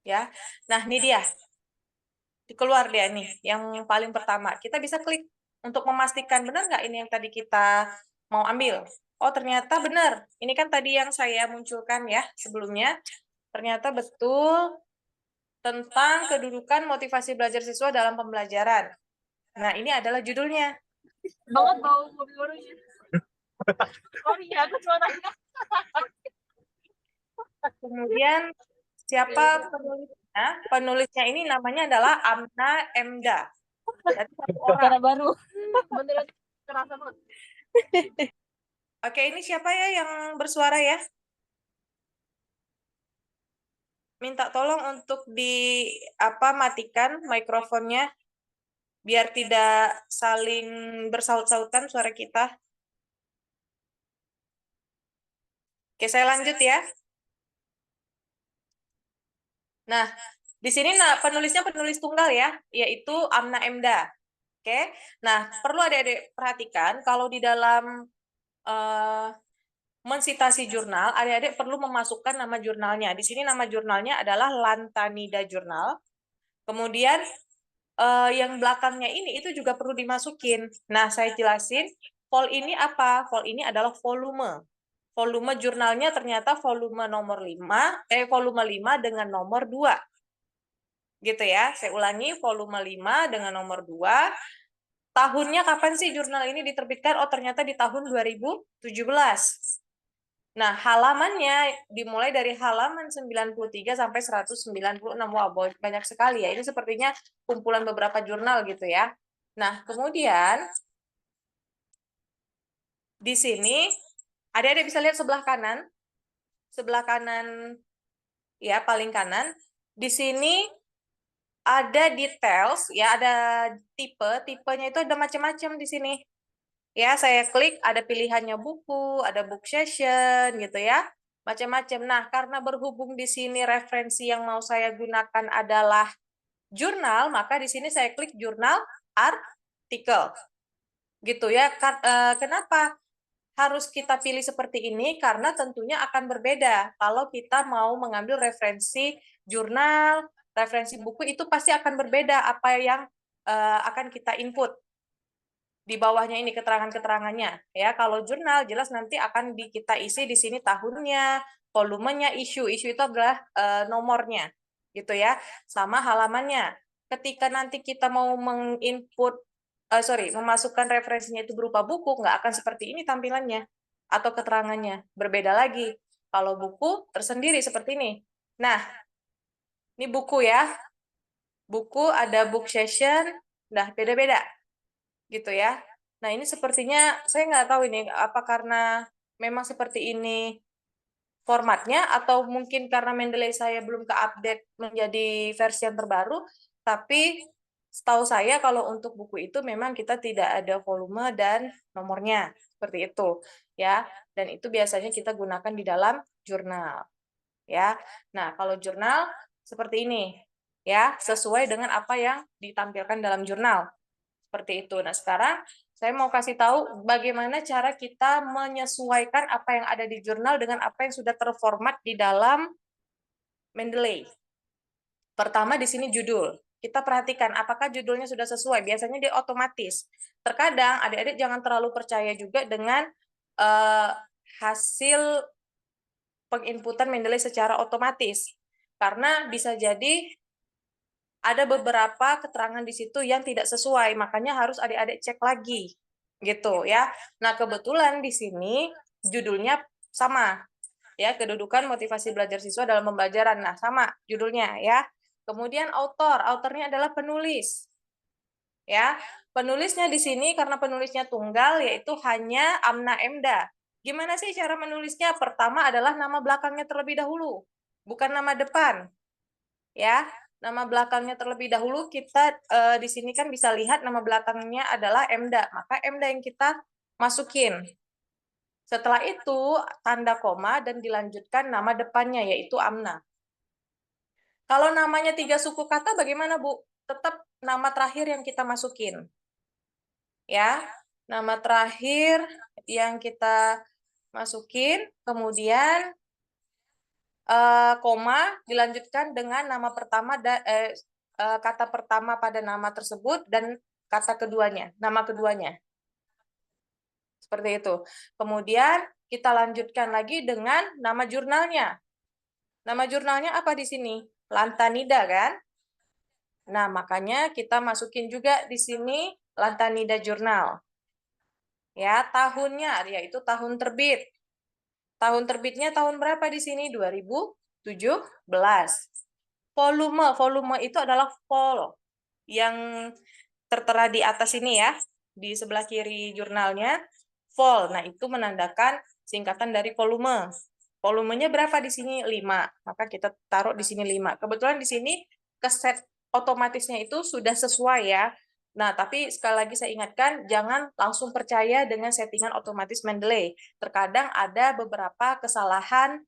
Ya. Nah, ini dia. Keluar dia nih, yang paling pertama. Kita bisa klik untuk memastikan benar nggak ini yang tadi kita mau ambil. Oh, ternyata benar. Ini kan tadi yang saya munculkan ya sebelumnya. Ternyata betul tentang kedudukan motivasi belajar siswa dalam pembelajaran. Nah, ini adalah judulnya. Banget bau mobil barunya. Oh iya, aku cuma tanya. Kemudian siapa penulisnya? Penulisnya ini namanya adalah Amna Emda. Jadi satu orang. Baru. Beneran kerasa banget. Oke, ini siapa ya yang bersuara ya? Minta tolong untuk matikan mikrofonnya biar tidak saling bersaut-sautan suara kita. Oke, saya lanjut ya. Nah, di sini penulisnya penulis tunggal ya, yaitu Amna Emda. Oke. Nah, perlu adik-adik perhatikan kalau di dalam mensitasi jurnal, adik-adik perlu memasukkan nama jurnalnya. Di sini nama jurnalnya adalah Lantanida Jurnal. Kemudian yang belakangnya ini itu juga perlu dimasukin. Nah, saya jelasin, vol ini apa? Vol ini adalah volume. Volume jurnalnya ternyata volume nomor 5, volume 5 dengan nomor 2. Gitu ya. Saya ulangi, volume 5 dengan nomor 2. Tahunnya kapan sih jurnal ini diterbitkan? Oh, ternyata di tahun 2017. Nah, halamannya dimulai dari halaman 93 sampai 196. Wah, banyak sekali ya. Ini sepertinya kumpulan beberapa jurnal gitu ya. Nah, kemudian di sini adik-adik bisa lihat sebelah kanan. Sebelah kanan ya, paling kanan. Di sini ada details ya, ada tipe. Tipenya itu ada macam-macam di sini. Ya, saya klik, ada pilihannya buku, ada book session, gitu ya. Macam-macam. Nah, karena berhubung di sini referensi yang mau saya gunakan adalah jurnal, maka di sini saya klik jurnal artikel. Gitu ya. Kenapa harus kita pilih seperti ini? Karena tentunya akan berbeda. Kalau kita mau mengambil referensi jurnal, referensi buku, itu pasti akan berbeda apa yang akan kita input. Di bawahnya ini keterangan-keterangannya ya. Kalau jurnal jelas nanti akan kita isi di sini tahunnya, volumenya, isu itu adalah nomornya gitu ya, sama halamannya. Ketika nanti kita mau memasukkan referensinya itu berupa buku, nggak akan seperti ini tampilannya atau keterangannya, berbeda lagi. Kalau buku tersendiri seperti ini. Nah, ini buku ya, buku ada book session, udah beda-beda gitu ya. Nah, ini sepertinya saya nggak tahu ini apa karena memang seperti ini formatnya atau mungkin karena Mendeley saya belum ke-update menjadi versi yang terbaru, tapi setahu saya kalau untuk buku itu memang kita tidak ada volume dan nomornya seperti itu ya. Dan itu biasanya kita gunakan di dalam jurnal ya. Nah, kalau jurnal seperti ini ya, sesuai dengan apa yang ditampilkan dalam jurnal. Seperti itu. Nah, sekarang saya mau kasih tahu bagaimana cara kita menyesuaikan apa yang ada di jurnal dengan apa yang sudah terformat di dalam Mendeley. Pertama di sini judul. kita perhatikan apakah judulnya sudah sesuai. Biasanya dia otomatis. Terkadang adik-adik jangan terlalu percaya juga dengan hasil penginputan Mendeley secara otomatis. Karena bisa jadi ada beberapa keterangan di situ yang tidak sesuai, makanya harus adik-adik cek lagi. Gitu ya. Nah, kebetulan di sini judulnya sama. Ya, kedudukan motivasi belajar siswa dalam pembelajaran. Nah, sama judulnya ya. Kemudian autornya adalah penulis. Ya, penulisnya di sini karena penulisnya tunggal yaitu hanya Amna Emda. Gimana sih cara menulisnya? Pertama adalah nama belakangnya terlebih dahulu, bukan nama depan. Ya, nama belakangnya terlebih dahulu kita di sini kan bisa lihat nama belakangnya adalah Emda, maka Emda yang kita masukin. Setelah itu tanda koma dan dilanjutkan nama depannya yaitu Amna. Kalau namanya 3 suku kata bagaimana, Bu? Tetap nama terakhir yang kita masukin. Ya, nama terakhir yang kita masukin, kemudian koma dilanjutkan dengan nama pertama kata pertama pada nama tersebut dan kata keduanya, nama keduanya. Seperti itu. Kemudian kita lanjutkan lagi dengan nama jurnalnya. Nama jurnalnya apa di sini? Lantanida kan? Nah, makanya kita masukin juga di sini Lantanida Jurnal. Ya, tahunnya yaitu tahun terbit. Tahun terbitnya tahun berapa di sini? 2017. Volume itu adalah vol yang tertera di atas ini ya, di sebelah kiri jurnalnya, vol. Nah, itu menandakan singkatan dari volume. Volumenya berapa di sini? 5. Maka kita taruh di sini 5. Kebetulan di sini keset otomatisnya itu sudah sesuai ya. Nah, tapi sekali lagi saya ingatkan, jangan langsung percaya dengan settingan otomatis Mendeley. Terkadang ada beberapa kesalahan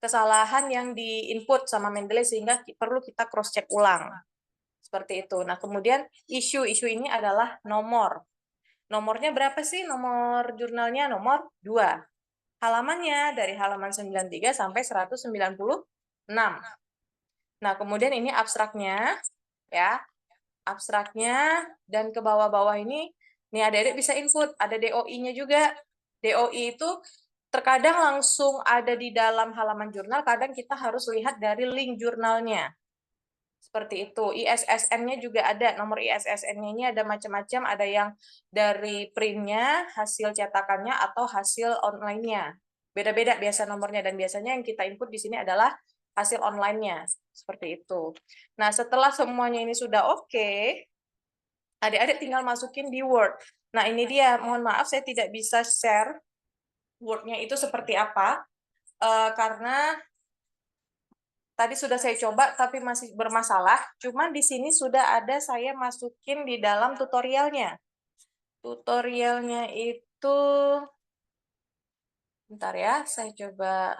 kesalahan yang di-input sama Mendeley sehingga perlu kita cross-check ulang. Seperti itu. Nah, kemudian isu ini adalah nomor. Nomornya berapa sih? Nomor jurnalnya nomor 2. Halamannya dari halaman 93 sampai 196. Nah, kemudian ini abstraknya, ya. Abstraknya, dan ke bawah-bawah ini, nih adik-adik bisa input, ada DOI-nya juga. DOI itu terkadang langsung ada di dalam halaman jurnal, kadang kita harus lihat dari link jurnalnya. Seperti itu. ISSN-nya juga ada, nomor ISSN-nya ini ada macam-macam, ada yang dari print-nya, hasil cetakannya, atau hasil online-nya. Beda-beda biasa nomornya, dan biasanya yang kita input di sini adalah hasil online-nya. Seperti itu. Nah, setelah semuanya ini sudah oke, adik-adik tinggal masukin di Word. Nah, ini dia, mohon maaf saya tidak bisa share Word-nya itu seperti apa, karena tadi sudah saya coba, tapi masih bermasalah. Cuman di sini sudah ada saya masukin di dalam tutorialnya. Tutorialnya itu, bentar ya, saya coba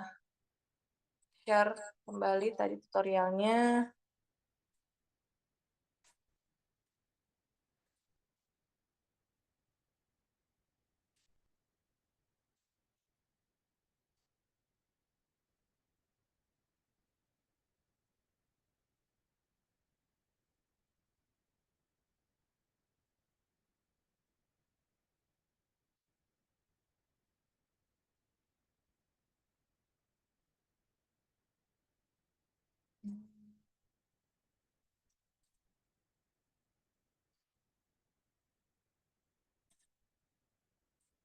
share kembali tadi tutorialnya.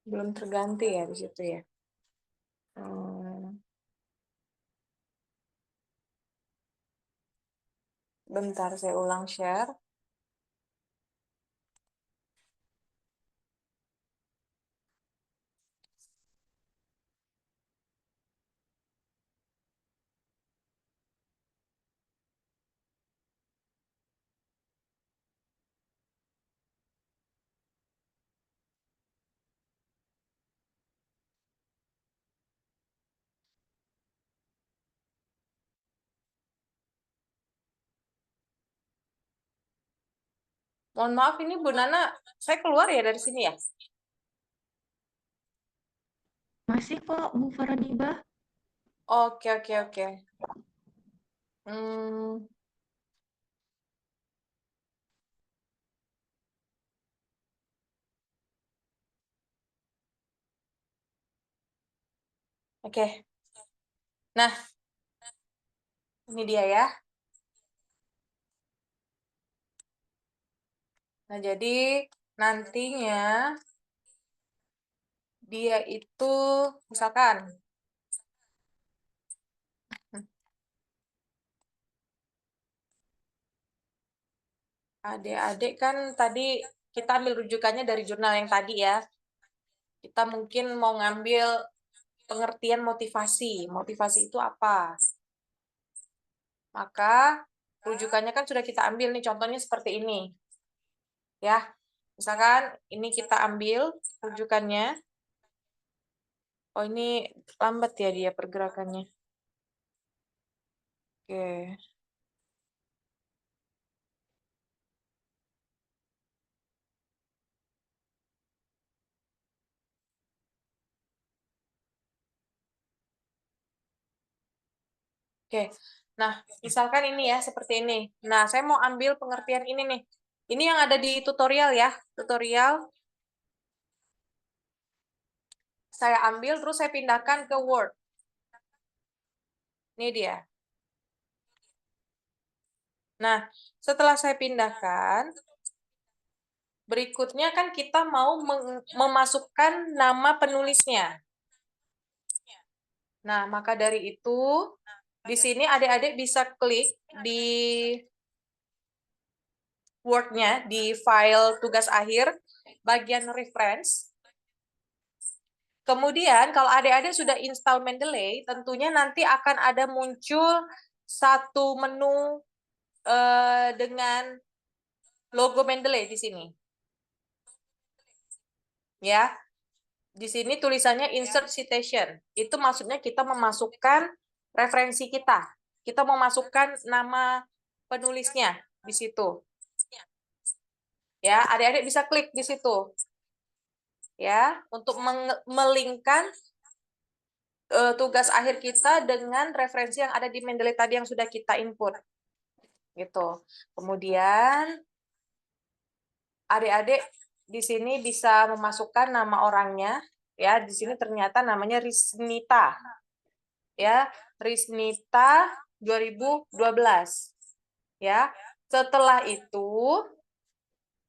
Belum terganti ya di situ ya. Bentar, saya ulang share. Mohon maaf, ini Bu Nana, saya keluar ya dari sini ya? Masih kok, Bu Faradiba. Oke. Hmm, Oke. Nah, ini dia ya. Nah, jadi nantinya dia itu misalkan adik-adik kan tadi kita ambil rujukannya dari jurnal yang tadi ya. Kita mungkin mau ngambil pengertian motivasi. Motivasi itu apa? Maka rujukannya kan sudah kita ambil nih, contohnya seperti ini. Ya, misalkan ini kita ambil rujukannya. Oh, ini lambat ya dia pergerakannya. Oke. Oke. Nah, misalkan ini ya, seperti ini. Nah, saya mau ambil pengertian ini nih. Ini yang ada di tutorial ya. Tutorial. Saya ambil, terus saya pindahkan ke Word. Ini dia. Nah, setelah saya pindahkan, berikutnya kan kita mau memasukkan nama penulisnya. Nah, maka dari itu, di sini adik-adik bisa klik di Word-nya, di file tugas akhir, bagian reference. Kemudian, kalau adik-adik sudah install Mendeley, tentunya nanti akan ada muncul satu menu dengan logo Mendeley di sini. Ya, di sini tulisannya insert citation. Itu maksudnya kita memasukkan referensi kita. Kita memasukkan nama penulisnya di situ. Ya, adik-adik bisa klik di situ. Ya, untuk melingkan tugas akhir kita dengan referensi yang ada di Mendeley tadi yang sudah kita input. Gitu. Kemudian adik-adik di sini bisa memasukkan nama orangnya. Ya, di sini ternyata namanya Risnita. Ya, Risnita 2012. Ya. Setelah itu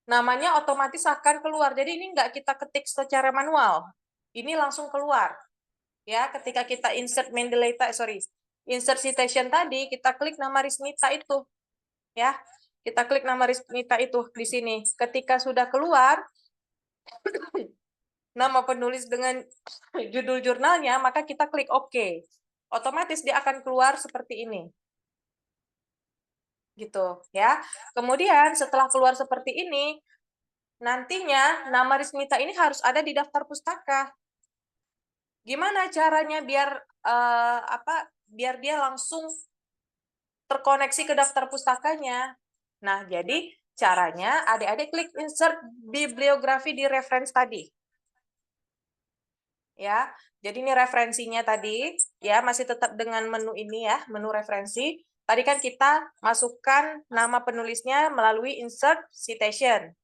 namanya otomatis akan keluar. Jadi ini nggak kita ketik secara manual. Ini langsung keluar. Ya, ketika kita insert Mendeley insert citation tadi, kita klik nama Risnita itu. Ya. Kita klik nama Risnita itu di sini. Ketika sudah keluar nama penulis dengan judul jurnalnya, maka kita klik OK. Otomatis dia akan keluar seperti ini. Gitu, ya. Kemudian setelah keluar seperti ini, nantinya nama Risnita ini harus ada di daftar pustaka. Gimana caranya biar biar dia langsung terkoneksi ke daftar pustakanya? Nah, jadi caranya adik-adik klik insert bibliografi di reference tadi. Ya, jadi ini referensinya tadi, ya masih tetap dengan menu ini ya, menu referensi. Tadi kan kita masukkan nama penulisnya melalui insert citation.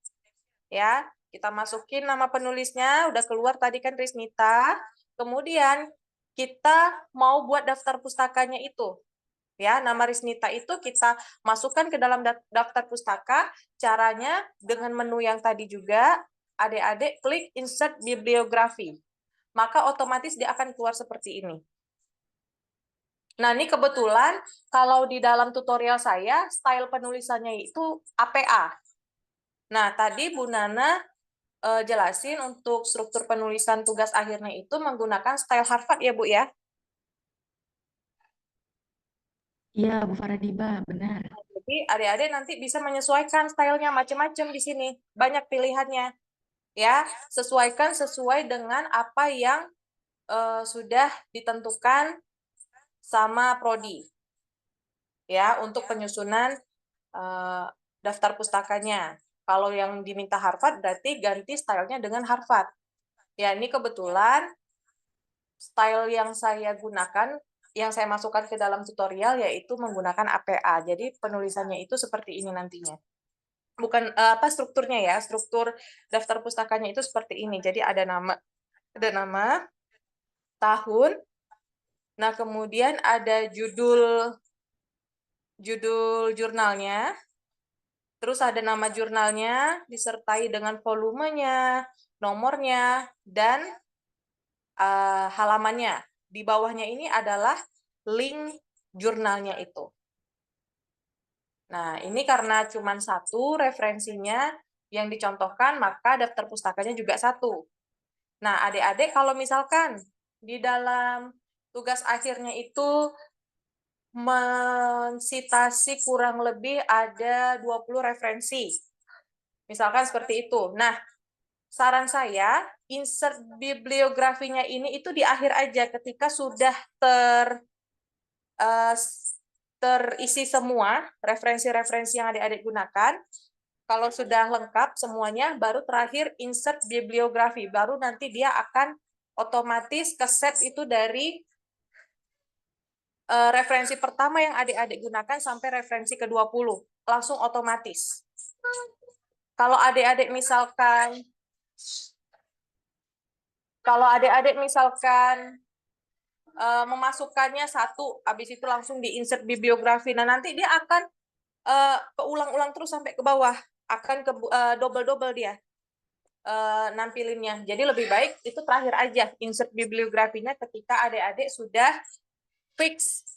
Ya, kita masukin nama penulisnya, udah keluar tadi kan Risnita. Kemudian kita mau buat daftar pustakanya itu. Ya, nama Risnita itu kita masukkan ke dalam daftar pustaka. Caranya dengan menu yang tadi juga, adik-adik klik insert bibliografi. Maka otomatis dia akan keluar seperti ini. Nah, ini kebetulan kalau di dalam tutorial saya, style penulisannya itu APA. Nah, tadi Bu Nana jelasin untuk struktur penulisan tugas akhirnya itu menggunakan style Harvard ya, Bu ya? Iya, Bu Faradiba, benar. Jadi adik-adik nanti bisa menyesuaikan stylenya macam-macam di sini. Banyak pilihannya. Ya, sesuaikan sesuai dengan apa yang sudah ditentukan sama prodi. Ya, untuk penyusunan daftar pustakanya. Kalau yang diminta Harvard berarti ganti stylenya dengan Harvard. Ya, ini kebetulan style yang saya gunakan yang saya masukkan ke dalam tutorial yaitu menggunakan APA. Jadi penulisannya itu seperti ini nantinya. Bukan strukturnya ya, struktur daftar pustakanya itu seperti ini. Jadi ada nama, tahun. Nah, kemudian ada judul jurnalnya. Terus ada nama jurnalnya disertai dengan volumenya, nomornya, dan halamannya. Di bawahnya ini adalah link jurnalnya itu. Nah, ini karena cuma satu referensinya yang dicontohkan, maka daftar pustakanya juga satu. Nah, adik-adik kalau misalkan di dalam tugas akhirnya itu mensitasi kurang lebih ada 20 referensi. Misalkan seperti itu. Nah, saran saya, insert bibliografinya ini itu di akhir aja ketika sudah terisi semua referensi-referensi yang adik-adik gunakan. Kalau sudah lengkap semuanya, baru terakhir insert bibliografi. Baru nanti dia akan otomatis keset itu dari referensi pertama yang adik-adik gunakan sampai referensi ke-20. Langsung otomatis. Kalau adik-adik misalkan memasukkannya satu, habis itu langsung di-insert bibliografi. Nah, nanti dia akan keulang-ulang terus sampai ke bawah. Akan double-double dia nampilinnya. Jadi lebih baik itu terakhir aja, insert bibliografinya ketika adik-adik sudah fix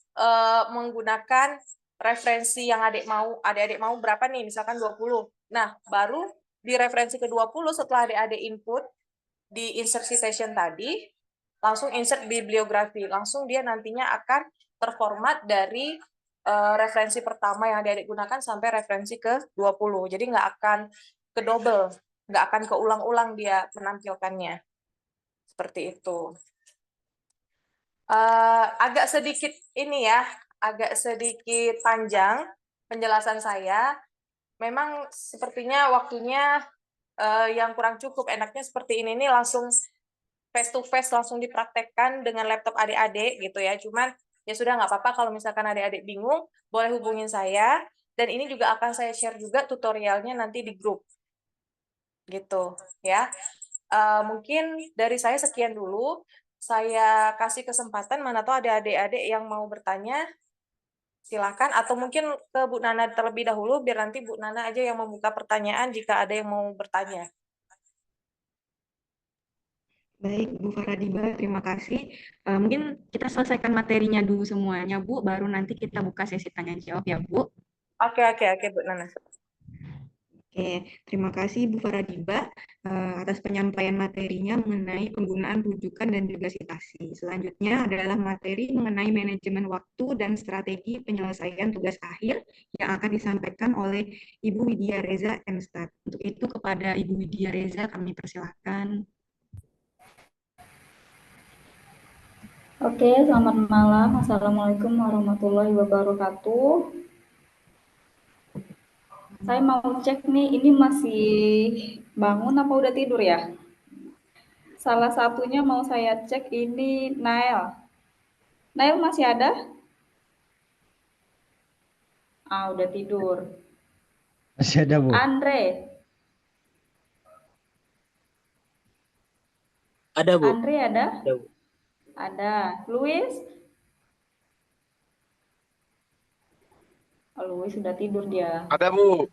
menggunakan referensi yang adik-adik mau berapa nih, misalkan 20. Nah, baru di referensi ke-20 setelah adik-adik input di insert citation tadi, langsung insert bibliografi. Langsung dia nantinya akan terformat dari referensi pertama yang adik-adik gunakan sampai referensi ke-20. Jadi nggak akan ke-double, nggak akan keulang-ulang dia menampilkannya. Seperti itu. Agak sedikit ini ya, agak sedikit panjang penjelasan saya. Memang sepertinya waktunya yang kurang cukup. Enaknya seperti ini nih langsung face to face, langsung dipraktekkan dengan laptop adik-adik gitu ya. Cuman ya sudah, nggak apa-apa kalau misalkan adik-adik bingung, boleh hubungin saya. Dan ini juga akan saya share juga tutorialnya nanti di grup. Gitu ya. Mungkin dari saya sekian dulu. Saya kasih kesempatan, mana tahu ada adik-adik yang mau bertanya, silakan. Atau mungkin ke Bu Nana terlebih dahulu, biar nanti Bu Nana aja yang membuka pertanyaan jika ada yang mau bertanya. Baik, Bu Faradiba, terima kasih. Mungkin kita selesaikan materinya dulu semuanya, Bu, baru nanti kita buka sesi tanya jawab ya, Bu. Oke, Bu Nana. Oke, terima kasih Bu Faradiba atas penyampaian materinya mengenai penggunaan rujukan dan juga citasi. Selanjutnya adalah materi mengenai manajemen waktu dan strategi penyelesaian tugas akhir yang akan disampaikan oleh Ibu Widya Reza Emstad. Untuk itu kepada Ibu Widya Reza kami persilahkan. Oke, selamat malam. Assalamualaikum warahmatullahi wabarakatuh. Saya mau cek nih, ini masih bangun apa udah tidur ya? Salah satunya mau saya cek ini Nael. Nael masih ada? Udah tidur. Masih ada, Bu. Andre. Ada, Bu. Andre ada? Ada, Bu. Ada. Luis? Luis sudah tidur dia. Ada, Bu.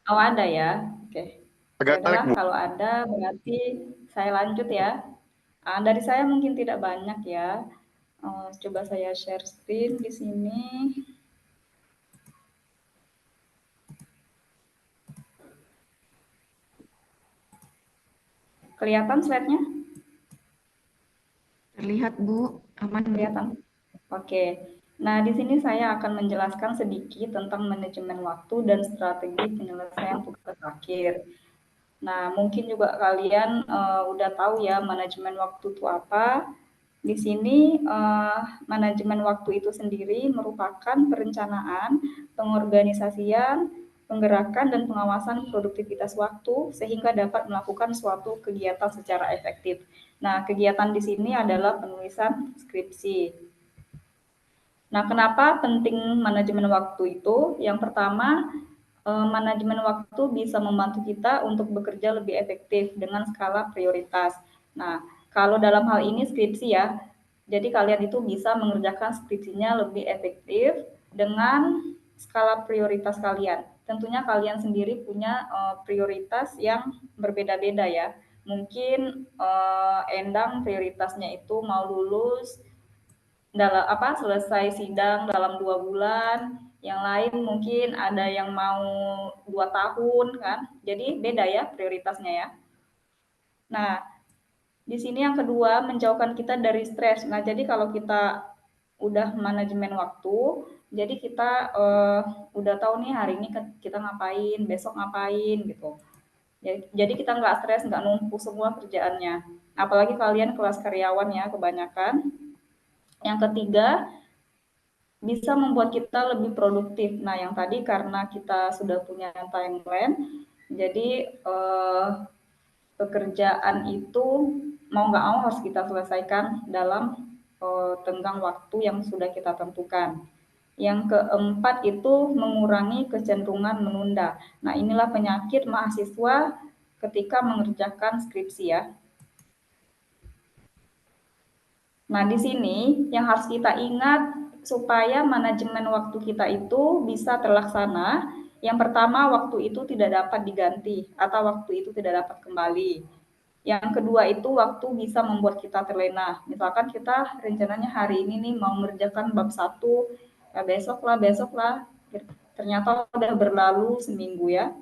Oh, ada ya. Oke. Agak Adalah tarik, Bu. kalau ada berarti saya lanjut ya. Dari saya mungkin tidak banyak ya. Coba saya share screen di sini. Kelihatan slide-nya? Terlihat, Bu. Aman, Bu. Kelihatan. Oke. Nah, di sini saya akan menjelaskan sedikit tentang manajemen waktu dan strategi penyelesaian tugas akhir. Nah, mungkin juga kalian udah tahu ya manajemen waktu itu apa. Di sini manajemen waktu itu sendiri merupakan perencanaan, pengorganisasian, penggerakan dan pengawasan produktivitas waktu sehingga dapat melakukan suatu kegiatan secara efektif. Nah, kegiatan di sini adalah penulisan skripsi. Nah, kenapa penting manajemen waktu itu? Yang pertama, manajemen waktu bisa membantu kita untuk bekerja lebih efektif dengan skala prioritas. Nah, kalau dalam hal ini skripsi ya, jadi kalian itu bisa mengerjakan skripsinya lebih efektif dengan skala prioritas kalian. Tentunya kalian sendiri punya prioritas yang berbeda-beda ya. Mungkin Endang prioritasnya itu mau lulus dalam selesai sidang dalam 2 bulan, yang lain mungkin ada yang mau 2 tahun kan, jadi beda ya prioritasnya ya. Nah, di sini yang kedua menjauhkan kita dari stres. Nah, jadi kalau kita udah manajemen waktu, jadi kita udah tahu nih hari ini kita ngapain, besok ngapain gitu. Jadi kita nggak stres, nggak numpuk semua kerjaannya. Apalagi kalian kelas karyawan ya kebanyakan. Yang ketiga, bisa membuat kita lebih produktif. Nah, yang tadi karena kita sudah punya timeline, jadi pekerjaan itu mau nggak mau harus kita selesaikan dalam tenggang waktu yang sudah kita tentukan. Yang keempat itu mengurangi kecenderungan menunda. Nah, inilah penyakit mahasiswa ketika mengerjakan skripsi ya. Nah, di sini yang harus kita ingat supaya manajemen waktu kita itu bisa terlaksana. Yang pertama, waktu itu tidak dapat diganti atau waktu itu tidak dapat kembali. Yang kedua itu waktu bisa membuat kita terlena. Misalkan kita rencananya hari ini nih mau mengerjakan bab 1, ya besok lah. Ternyata udah berlalu seminggu ya.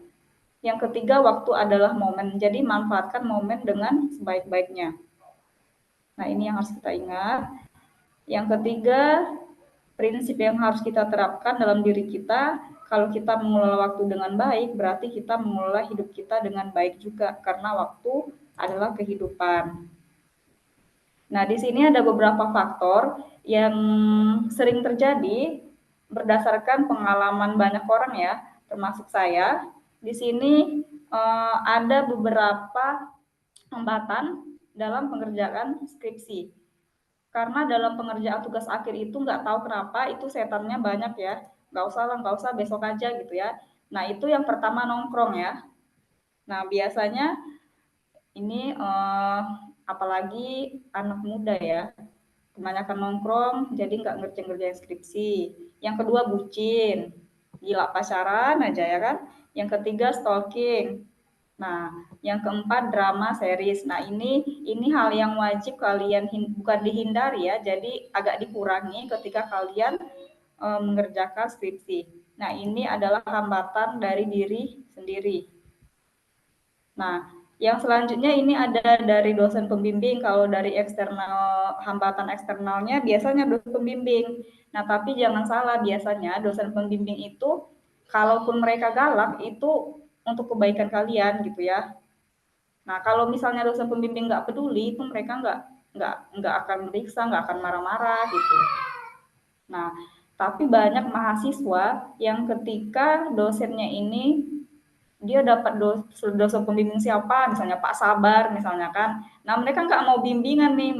Yang ketiga, waktu adalah momen. Jadi manfaatkan momen dengan sebaik-baiknya. Nah, ini yang harus kita ingat. Yang ketiga, prinsip yang harus kita terapkan dalam diri kita, kalau kita mengelola waktu dengan baik, berarti kita mengelola hidup kita dengan baik juga, karena waktu adalah kehidupan. Nah, di sini ada beberapa faktor yang sering terjadi berdasarkan pengalaman banyak orang ya, termasuk saya. Di sini ada beberapa hambatan dalam pengerjaan skripsi. Karena dalam pengerjaan tugas akhir itu nggak tahu kenapa itu setannya banyak ya. Nggak usah besok aja gitu ya. Nah, itu yang pertama nongkrong ya. Nah, biasanya ini apalagi anak muda ya. Kebanyakan nongkrong jadi nggak ngerjain skripsi. Yang kedua bucin. Gila pacaran aja ya kan. Yang ketiga stalking. Nah, yang keempat drama series. Nah, ini hal yang wajib kalian bukan dihindari ya, jadi agak dikurangi ketika kalian mengerjakan skripsi. Nah, ini adalah hambatan dari diri sendiri. Nah, yang selanjutnya ini ada dari dosen pembimbing. Kalau dari eksternal, hambatan eksternalnya biasanya dosen pembimbing. Nah, tapi jangan salah, biasanya dosen pembimbing itu kalaupun mereka galak itu untuk kebaikan kalian gitu ya. Nah, kalau misalnya dosen pembimbing nggak peduli, itu mereka nggak akan meriksa, nggak akan marah-marah gitu. Nah, tapi banyak mahasiswa yang ketika dosennya ini dia dapat dosen pembimbing siapa, misalnya Pak Sabar misalnya kan. Nah, mereka nggak mau bimbingan nih,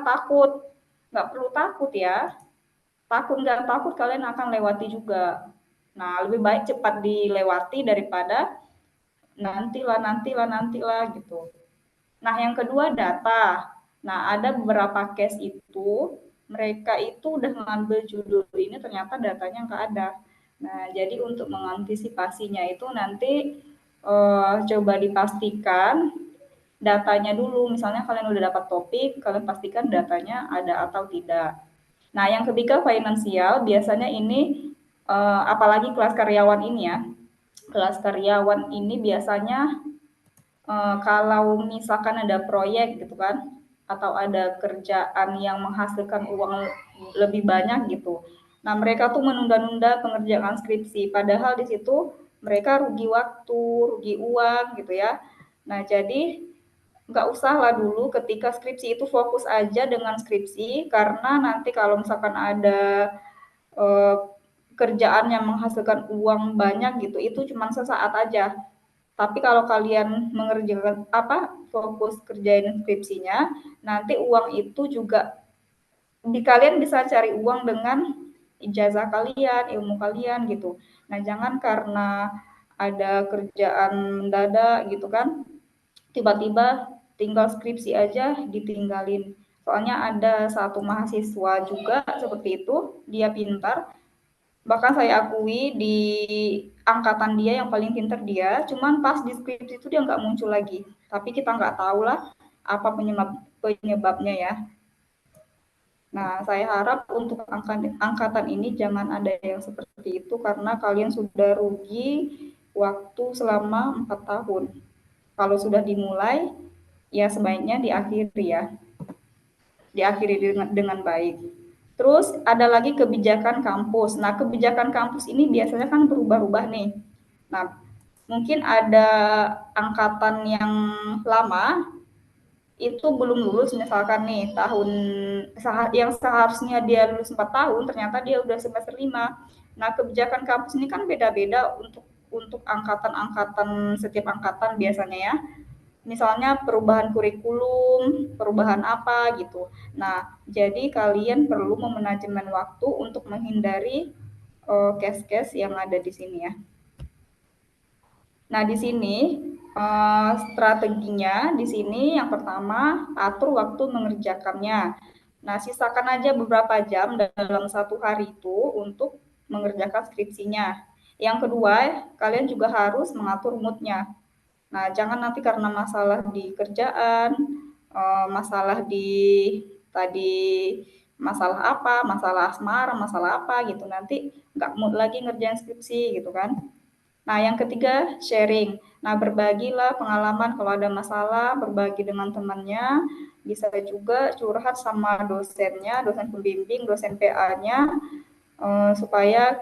takut. Nggak perlu takut ya. Takut nggak takut kalian akan lewati juga. Nah, lebih baik cepat dilewati daripada nantilah gitu. Nah, yang kedua data. Nah, ada beberapa case itu mereka itu udah mengambil judul ini ternyata datanya nggak ada. Nah, jadi untuk mengantisipasinya itu nanti coba dipastikan datanya dulu. Misalnya kalian udah dapat topik, kalian pastikan datanya ada atau tidak. Nah, yang ketiga finansial, biasanya ini apalagi kelas karyawan ini ya. Kelas karyawan ini biasanya kalau misalkan ada proyek gitu kan, atau ada kerjaan yang menghasilkan uang lebih banyak gitu. Nah, mereka tuh menunda-nunda pengerjaan skripsi, padahal di situ mereka rugi waktu, rugi uang gitu ya. Nah, jadi nggak usah lah dulu ketika skripsi itu fokus aja dengan skripsi, karena nanti kalau misalkan ada kerjaan yang menghasilkan uang banyak gitu, itu cuma sesaat aja. Tapi kalau kalian mengerjakan fokus kerjain skripsinya, nanti uang itu juga kalian bisa cari uang dengan ijazah kalian, ilmu kalian gitu. Nah, jangan karena ada kerjaan mendadak gitu kan, tiba-tiba tinggal skripsi aja ditinggalin. Soalnya ada satu mahasiswa juga seperti itu, dia pintar, bahkan saya akui di angkatan dia yang paling pintar dia, cuman pas di skripsi itu dia nggak muncul lagi. Tapi kita nggak tahu lah apa penyebabnya ya. Nah, saya harap untuk angkatan ini jangan ada yang seperti itu karena kalian sudah rugi waktu selama 4 tahun. Kalau sudah dimulai, ya sebaiknya diakhiri ya. Diakhiri dengan baik. Terus ada lagi kebijakan kampus. Nah, kebijakan kampus ini biasanya kan berubah-ubah nih. Nah, mungkin ada angkatan yang lama itu belum lulus misalkan nih tahun yang seharusnya dia lulus 4 tahun ternyata dia udah semester 5. Nah, kebijakan kampus ini kan beda-beda untuk angkatan-angkatan, setiap angkatan biasanya ya. Misalnya perubahan kurikulum, perubahan apa gitu. Nah, jadi kalian perlu memanajemen waktu untuk menghindari case-case yang ada di sini ya. Nah, di sini strateginya di sini yang pertama atur waktu mengerjakannya. Nah, sisakan aja beberapa jam dalam satu hari itu untuk mengerjakan skripsinya. Yang kedua, kalian juga harus mengatur moodnya. Nah, jangan nanti karena masalah di kerjaan, masalah di tadi masalah apa, masalah asmara, masalah apa gitu, nanti nggak mood lagi ngerjain skripsi gitu kan. Nah, yang ketiga, sharing. Nah, berbagilah pengalaman kalau ada masalah, berbagi dengan temannya, bisa juga curhat sama dosennya, dosen pembimbing, dosen PA-nya, supaya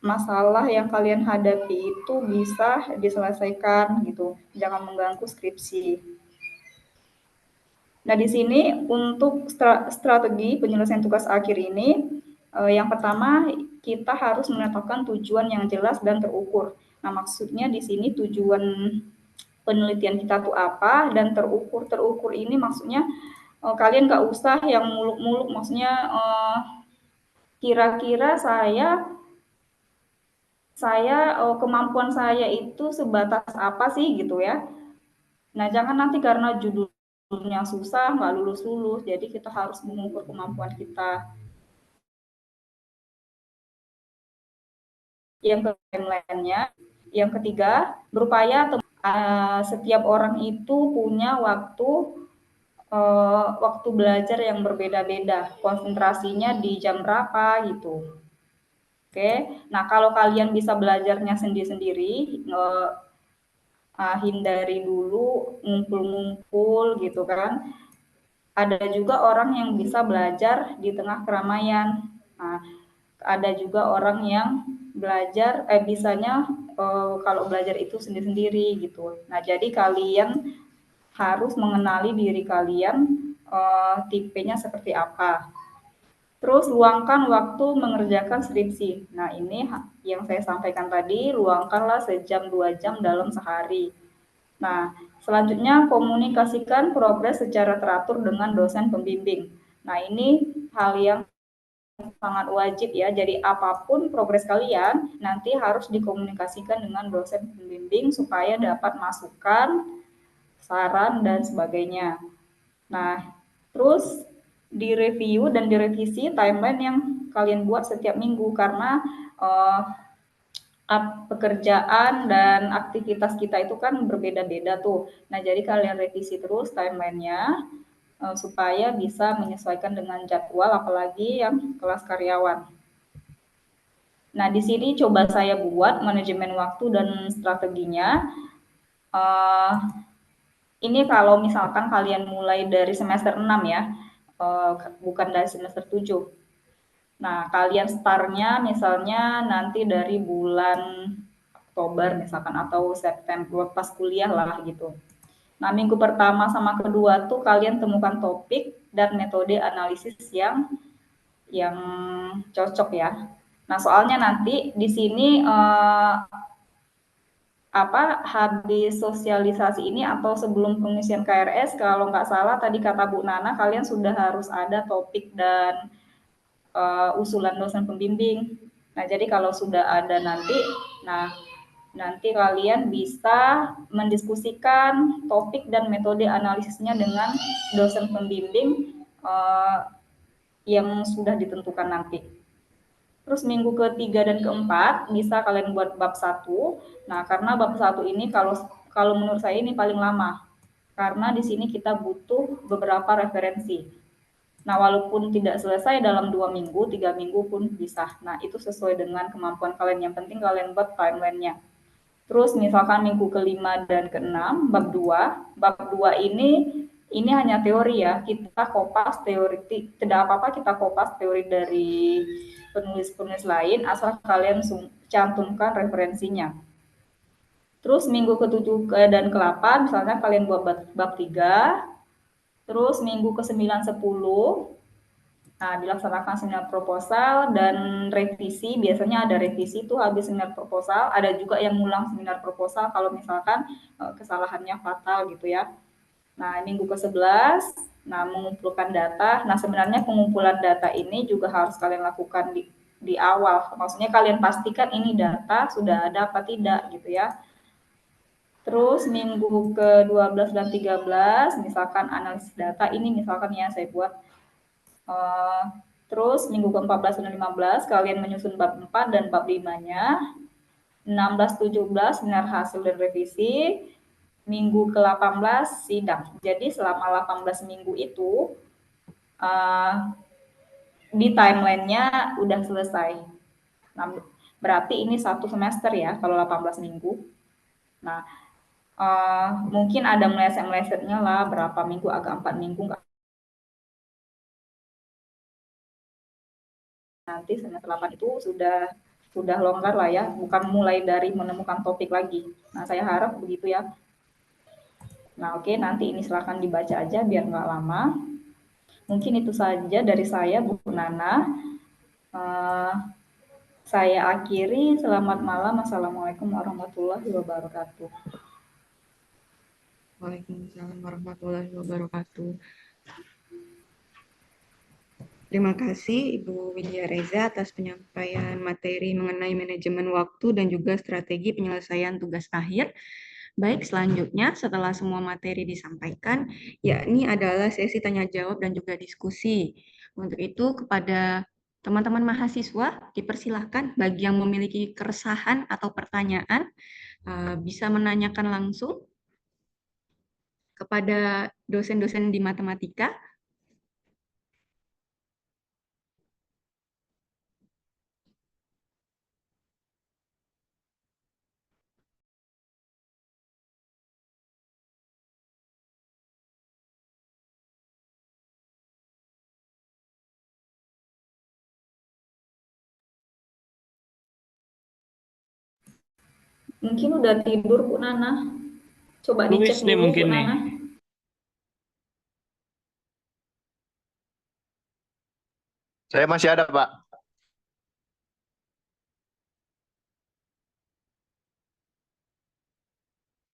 masalah yang kalian hadapi itu bisa diselesaikan gitu, jangan mengganggu skripsi. Nah, di sini untuk strategi penyelesaian tugas akhir ini, yang pertama kita harus menetapkan tujuan yang jelas dan terukur. Nah, maksudnya di sini tujuan penelitian kita tuh apa dan terukur. Terukur ini maksudnya kalian nggak usah yang muluk-muluk, maksudnya kira-kira kemampuan saya itu sebatas apa sih gitu ya. Nah, jangan nanti karena judulnya susah nggak lulus-lulus, jadi kita harus mengukur kemampuan kita. Yang timeline-nya, yang ketiga, berupaya setiap orang itu punya waktu belajar yang berbeda-beda, konsentrasinya di jam berapa gitu. Oke, nah kalau kalian bisa belajarnya sendiri-sendiri, hindari dulu ngumpul-ngumpul gitu kan. Ada juga orang yang bisa belajar di tengah keramaian. Nah, ada juga orang yang belajar, bisanya kalau belajar itu sendiri-sendiri gitu. Nah, jadi kalian harus mengenali diri kalian, tipenya seperti apa. Terus luangkan waktu mengerjakan skripsi. Nah, ini yang saya sampaikan tadi, luangkanlah sejam 2 jam dalam sehari. Nah, selanjutnya komunikasikan progres secara teratur dengan dosen pembimbing. Nah, ini hal yang sangat wajib ya. Jadi apapun progres kalian nanti harus dikomunikasikan dengan dosen pembimbing supaya dapat masukan, saran dan sebagainya. Nah, terus direview dan direvisi timeline yang kalian buat setiap minggu karena pekerjaan dan aktivitas kita itu kan berbeda-beda tuh. Nah, jadi kalian revisi terus timeline-nya supaya bisa menyesuaikan dengan jadwal apalagi yang kelas karyawan. Nah, di sini coba saya buat manajemen waktu dan strateginya. Ini kalau misalkan kalian mulai dari semester 6 ya, bukan dari semester 7. Nah, kalian startnya misalnya nanti dari bulan Oktober misalkan atau September pas kuliah lah gitu. Nah, minggu pertama sama kedua tuh kalian temukan topik dan metode analisis yang cocok ya. Nah, soalnya nanti di sini habis sosialisasi ini atau sebelum pengisian KRS kalau nggak salah tadi kata Bu Nana kalian sudah harus ada topik dan usulan dosen pembimbing. Nah, jadi kalau sudah ada nanti kalian bisa mendiskusikan topik dan metode analisisnya dengan dosen pembimbing yang sudah ditentukan nanti. Terus minggu ketiga dan keempat bisa kalian buat bab 1. Nah, karena bab 1 ini kalau menurut saya ini paling lama. Karena di sini kita butuh beberapa referensi. Nah, walaupun tidak selesai dalam 2 minggu, 3 minggu pun bisa. Nah, itu sesuai dengan kemampuan kalian. Yang penting kalian buat timeline-nya. Terus misalkan minggu kelima dan keenam, bab 2. Bab 2 ini hanya teori ya. Kita kopas teori, tidak apa-apa kita kopas teori dari penulis-penulis lain, asal kalian cantumkan referensinya. Terus minggu ke-7 dan ke-8, misalnya kalian buat bab 3. Terus minggu ke-9, 10, nah, dilaksanakan seminar proposal dan revisi. Biasanya ada revisi itu habis seminar proposal, ada juga yang ngulang seminar proposal kalau misalkan kesalahannya fatal gitu ya. Nah, minggu ke-11, nah mengumpulkan data. Nah, sebenarnya pengumpulan data ini juga harus kalian lakukan di awal. Maksudnya kalian pastikan ini data sudah ada apa tidak gitu ya. Terus minggu ke-12 dan 13, misalkan analisis data, ini misalkan ya saya buat. Terus minggu ke-14 dan 15, kalian menyusun bab 4 dan bab 5-nya. 16, 17, seminar hasil dan revisi. Minggu ke-18, sidang. Jadi selama 18 minggu itu, di timeline-nya udah selesai. Nah, berarti ini 1 semester ya, kalau 18 minggu. Nah, mungkin ada meleset-melesetnya lah, berapa minggu, agak 4 minggu, enggak. Nanti semester 8 itu sudah longgar lah ya, bukan mulai dari menemukan topik lagi. Nah, saya harap begitu ya. Nah, oke, nanti ini silakan dibaca aja biar nggak lama. Mungkin itu saja dari saya, Bu Nana. Saya akhiri. Selamat malam. Assalamualaikum warahmatullahi wabarakatuh. Waalaikumsalam warahmatullahi wabarakatuh. Terima kasih Ibu Widya Reza atas penyampaian materi mengenai manajemen waktu dan juga strategi penyelesaian tugas akhir. Baik, selanjutnya setelah semua materi disampaikan, yakni adalah sesi tanya jawab dan juga diskusi. Untuk itu kepada teman-teman mahasiswa dipersilahkan bagi yang memiliki keresahan atau pertanyaan bisa menanyakan langsung kepada dosen-dosen di matematika. Mungkin udah tidur Bu Nana. Coba dicek Luis nih dulu mungkin Bu nih. Nana. Saya masih ada, Pak.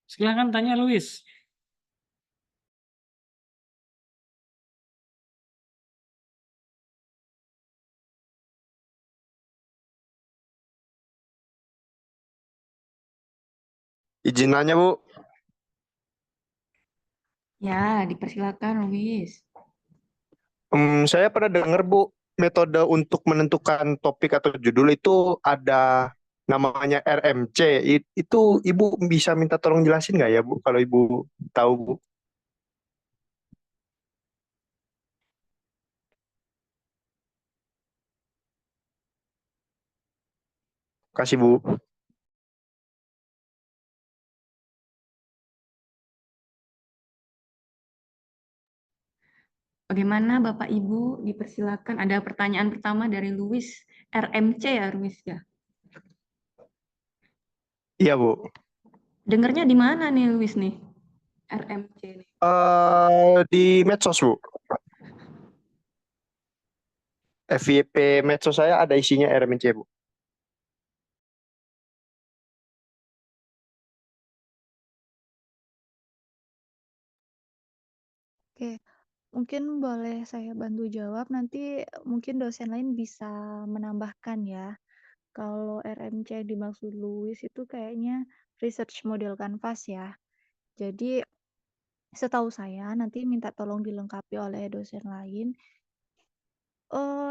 Silakan tanya Luis. Izin nanya, Bu. Ya, dipersilakan Luis. Saya pernah dengar, Bu, metode untuk menentukan topik atau judul itu ada namanya RMC. Itu Ibu bisa minta tolong jelasin nggak ya, Bu, kalau Ibu tahu, Bu? Kasih, Bu. Bagaimana Bapak Ibu dipersilakan. Ada pertanyaan pertama dari Luis. RMC ya Luis ya? Iya, Bu. Dengernya di mana nih Luis nih? RMC nih. Di medsos, Bu. FYP medsos saya ada isinya RMC, Bu. Oke, mungkin boleh saya bantu jawab, nanti mungkin dosen lain bisa menambahkan ya. Kalau RMC yang dimaksud Louis itu kayaknya research model canvas ya. Jadi setahu saya nanti minta tolong dilengkapi oleh dosen lain.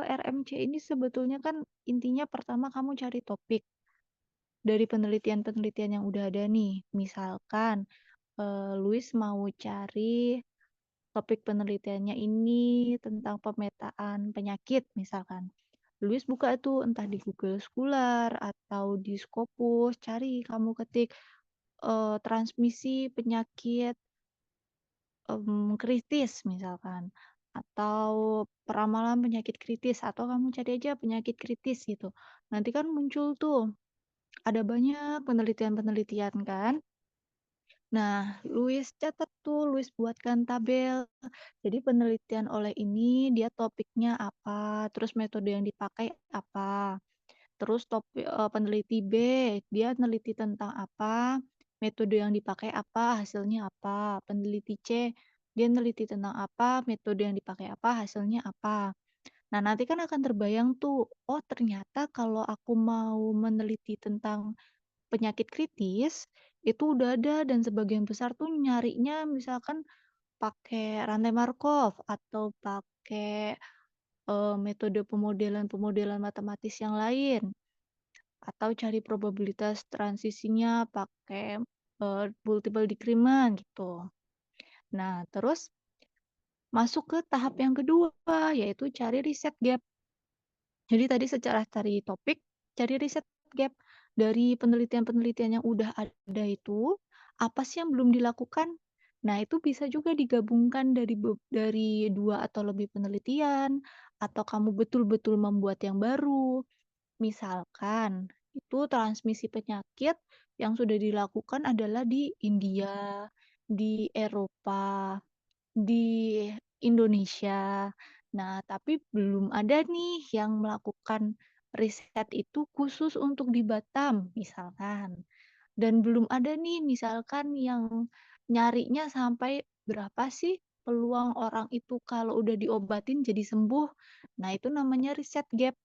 RMC ini sebetulnya kan intinya pertama kamu cari topik dari penelitian-penelitian yang udah ada nih. Misalkan Louis mau cari topik penelitiannya ini tentang pemetaan penyakit misalkan. Louis buka tuh entah di Google Scholar atau di Scopus, cari kamu ketik transmisi penyakit kritis misalkan, atau peramalan penyakit kritis, atau kamu cari aja penyakit kritis gitu. Nanti kan muncul tuh, ada banyak penelitian-penelitian kan. Nah, Louis catat tuh, Louis buatkan tabel. Jadi penelitian oleh ini dia topiknya apa, terus metode yang dipakai apa. Terus peneliti B, dia neliti tentang apa, metode yang dipakai apa, hasilnya apa. Peneliti C, dia neliti tentang apa, metode yang dipakai apa, hasilnya apa. Nah, nanti kan akan terbayang tuh, oh ternyata kalau aku mau meneliti tentang penyakit kritis, itu udah ada dan sebagian besar tuh nyarinya misalkan pakai rantai Markov atau pakai metode pemodelan matematis yang lain atau cari probabilitas transisinya pakai multiple decrement gitu. Nah, terus masuk ke tahap yang kedua, yaitu cari riset gap. Jadi tadi secara cari topik, cari riset gap. Dari penelitian-penelitian yang udah ada itu, apa sih yang belum dilakukan? Nah, itu bisa juga digabungkan dari 2 atau lebih penelitian, atau kamu betul-betul membuat yang baru. Misalkan, itu transmisi penyakit yang sudah dilakukan adalah di India, di Eropa, di Indonesia. Nah, tapi belum ada nih yang melakukan riset itu khusus untuk di Batam, misalkan. Dan belum ada nih, misalkan yang nyarinya sampai berapa sih peluang orang itu kalau udah diobatin jadi sembuh. Nah, itu namanya riset gap.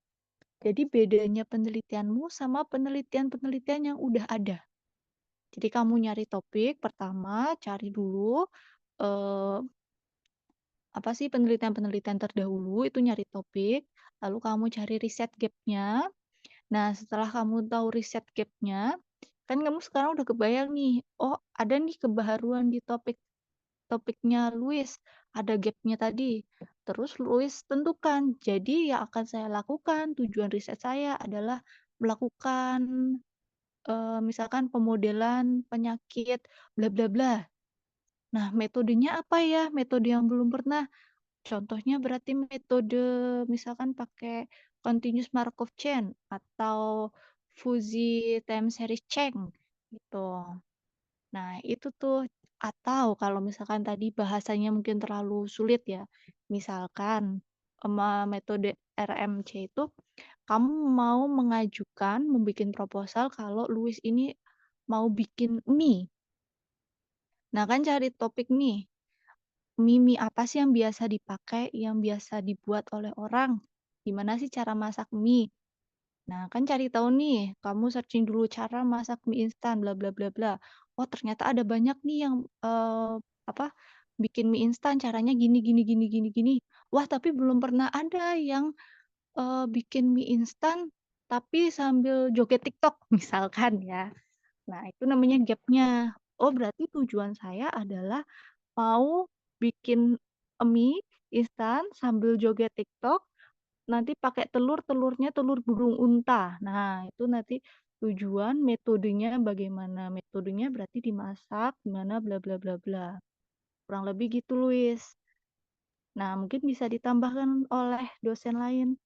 Jadi bedanya penelitianmu sama penelitian-penelitian yang udah ada. Jadi kamu nyari topik, pertama cari dulu eh, apa sih penelitian-penelitian terdahulu, itu nyari topik, lalu kamu cari riset gap-nya. Nah, setelah kamu tahu riset gap-nya, kan kamu sekarang udah kebayang nih, oh ada nih kebaharuan di topiknya Louis, ada gap-nya tadi. Terus Louis tentukan, jadi yang akan saya lakukan, tujuan riset saya adalah melakukan misalkan pemodelan penyakit bla bla bla. Nah, metodenya apa ya? Metode yang belum pernah. Contohnya berarti metode misalkan pakai continuous Markov chain atau fuzzy time series chain gitu. Nah, itu tuh atau kalau misalkan tadi bahasanya mungkin terlalu sulit ya. Misalkan metode RMC itu kamu mau mengajukan, membuat proposal kalau Louis ini mau bikin mie. Nah, kan cari topik nih. Mie apa sih yang biasa dipakai, yang biasa dibuat oleh orang? Gimana sih cara masak mie? Nah, kan cari tahu nih, kamu searching dulu cara masak mie instan, bla bla bla bla. Oh, ternyata ada banyak nih yang apa bikin mie instan caranya gini gini gini gini gini. Wah, tapi belum pernah ada yang bikin mie instan tapi sambil joget TikTok misalkan ya. Nah, itu namanya gap-nya. Oh, berarti tujuan saya adalah mau bikin mie instan sambil joget TikTok, nanti pakai telurnya telur burung unta. Nah, itu nanti tujuan metodenya bagaimana. Metodenya berarti dimasak, gimana bla bla bla bla. Kurang lebih gitu, Luis. Nah, mungkin bisa ditambahkan oleh dosen lain.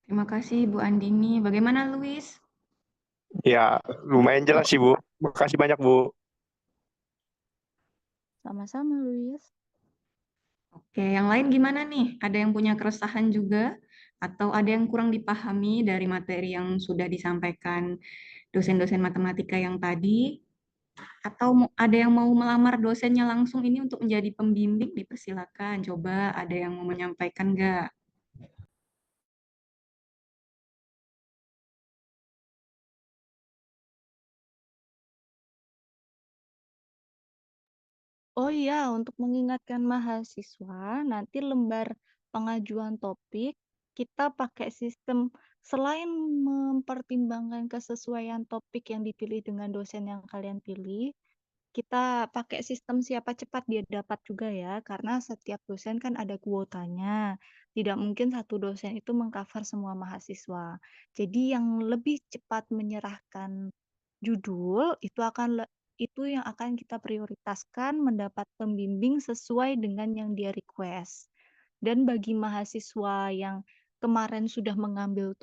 Terima kasih Bu Andini. Bagaimana Luis? Ya, lumayan jelas sih, Bu. Makasih banyak, Bu. Sama-sama, Luis. Oke, yang lain gimana nih? Ada yang punya keresahan juga? Atau ada yang kurang dipahami dari materi yang sudah disampaikan dosen-dosen matematika yang tadi? Atau ada yang mau melamar dosennya langsung ini untuk menjadi pembimbing, dipersilakan. Coba ada yang mau menyampaikan nggak? Oh iya, untuk mengingatkan mahasiswa, nanti lembar pengajuan topik kita pakai sistem selain mempertimbangkan kesesuaian topik yang dipilih dengan dosen yang kalian pilih, kita pakai sistem siapa cepat dia dapat juga ya, karena setiap dosen kan ada kuotanya. Tidak mungkin satu dosen itu mengcover semua mahasiswa. Jadi yang lebih cepat menyerahkan judul itu yang akan kita prioritaskan mendapat pembimbing sesuai dengan yang dia request. Dan bagi mahasiswa yang kemarin sudah mengambil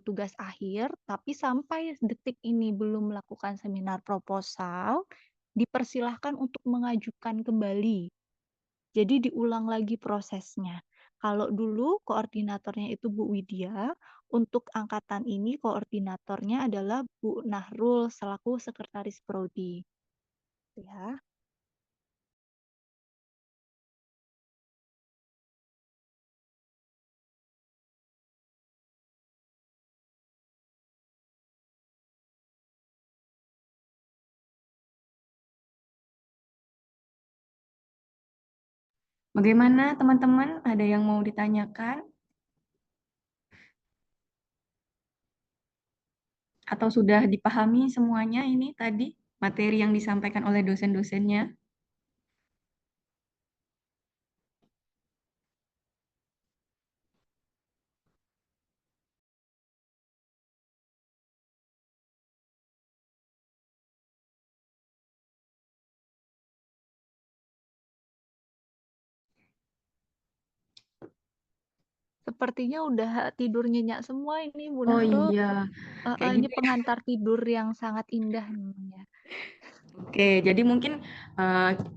tugas akhir, tapi sampai detik ini belum melakukan seminar proposal, dipersilahkan untuk mengajukan kembali. Jadi diulang lagi prosesnya. Kalau dulu koordinatornya itu Bu Widya, untuk angkatan ini koordinatornya adalah Bu Nahrul selaku sekretaris prodi. Ya. Bagaimana teman-teman? Ada yang mau ditanyakan? Atau sudah dipahami semuanya ini tadi materi yang disampaikan oleh dosen-dosennya? Sepertinya udah tidur nyenyak semua ini Bu Oh Nahrul. iya, kayak Ini gitu ya. pengantar tidur yang sangat indah memang ya. Oke, jadi mungkin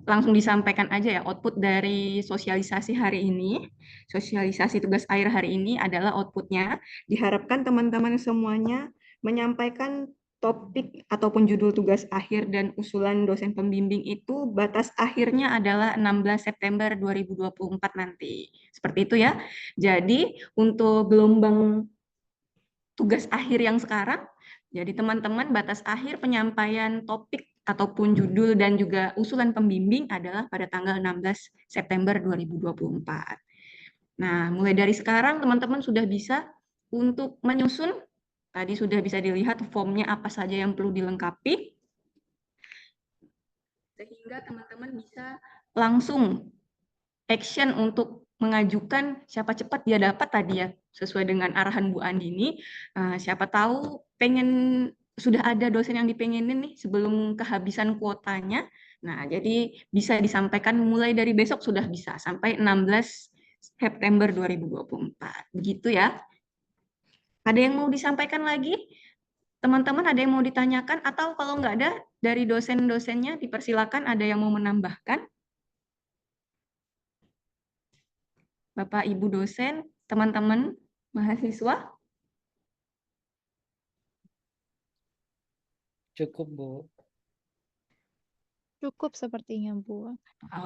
langsung disampaikan aja ya output dari sosialisasi hari ini. Sosialisasi tugas akhir hari ini adalah outputnya. Diharapkan teman-teman semuanya menyampaikan topik ataupun judul tugas akhir dan usulan dosen pembimbing itu batas akhirnya adalah 16 September 2024 nanti. Seperti itu ya. Jadi untuk gelombang tugas akhir yang sekarang, jadi teman-teman batas akhir penyampaian topik ataupun judul dan juga usulan pembimbing adalah pada tanggal 16 September 2024. Nah, mulai dari sekarang teman-teman sudah bisa untuk menyusun, tadi sudah bisa dilihat formnya apa saja yang perlu dilengkapi, sehingga teman-teman bisa langsung action untuk mengajukan siapa cepat dia dapat tadi ya, sesuai dengan arahan Bu Andini. Siapa tahu sudah ada dosen yang dipengenin nih sebelum kehabisan kuotanya. Nah, jadi bisa disampaikan mulai dari besok sudah bisa sampai 16 September 2024. Begitu ya. Ada yang mau disampaikan lagi? Teman-teman ada yang mau ditanyakan atau kalau nggak ada dari dosen-dosennya dipersilakan ada yang mau menambahkan? Bapak Ibu dosen, teman-teman mahasiswa? Cukup, Bu. Cukup sepertinya Bu.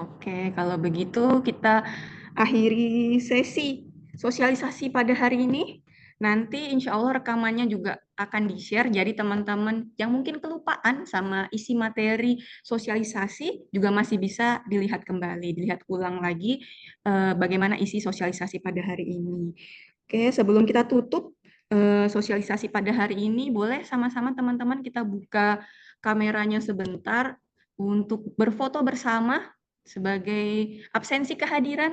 Oke, kalau begitu kita akhiri sesi sosialisasi pada hari ini. Nanti insya Allah rekamannya juga akan di-share, jadi teman-teman yang mungkin kelupaan sama isi materi sosialisasi juga masih bisa dilihat kembali, dilihat ulang lagi bagaimana isi sosialisasi pada hari ini. Oke, sebelum kita tutup sosialisasi pada hari ini, boleh sama-sama teman-teman kita buka kameranya sebentar untuk berfoto bersama sebagai absensi kehadiran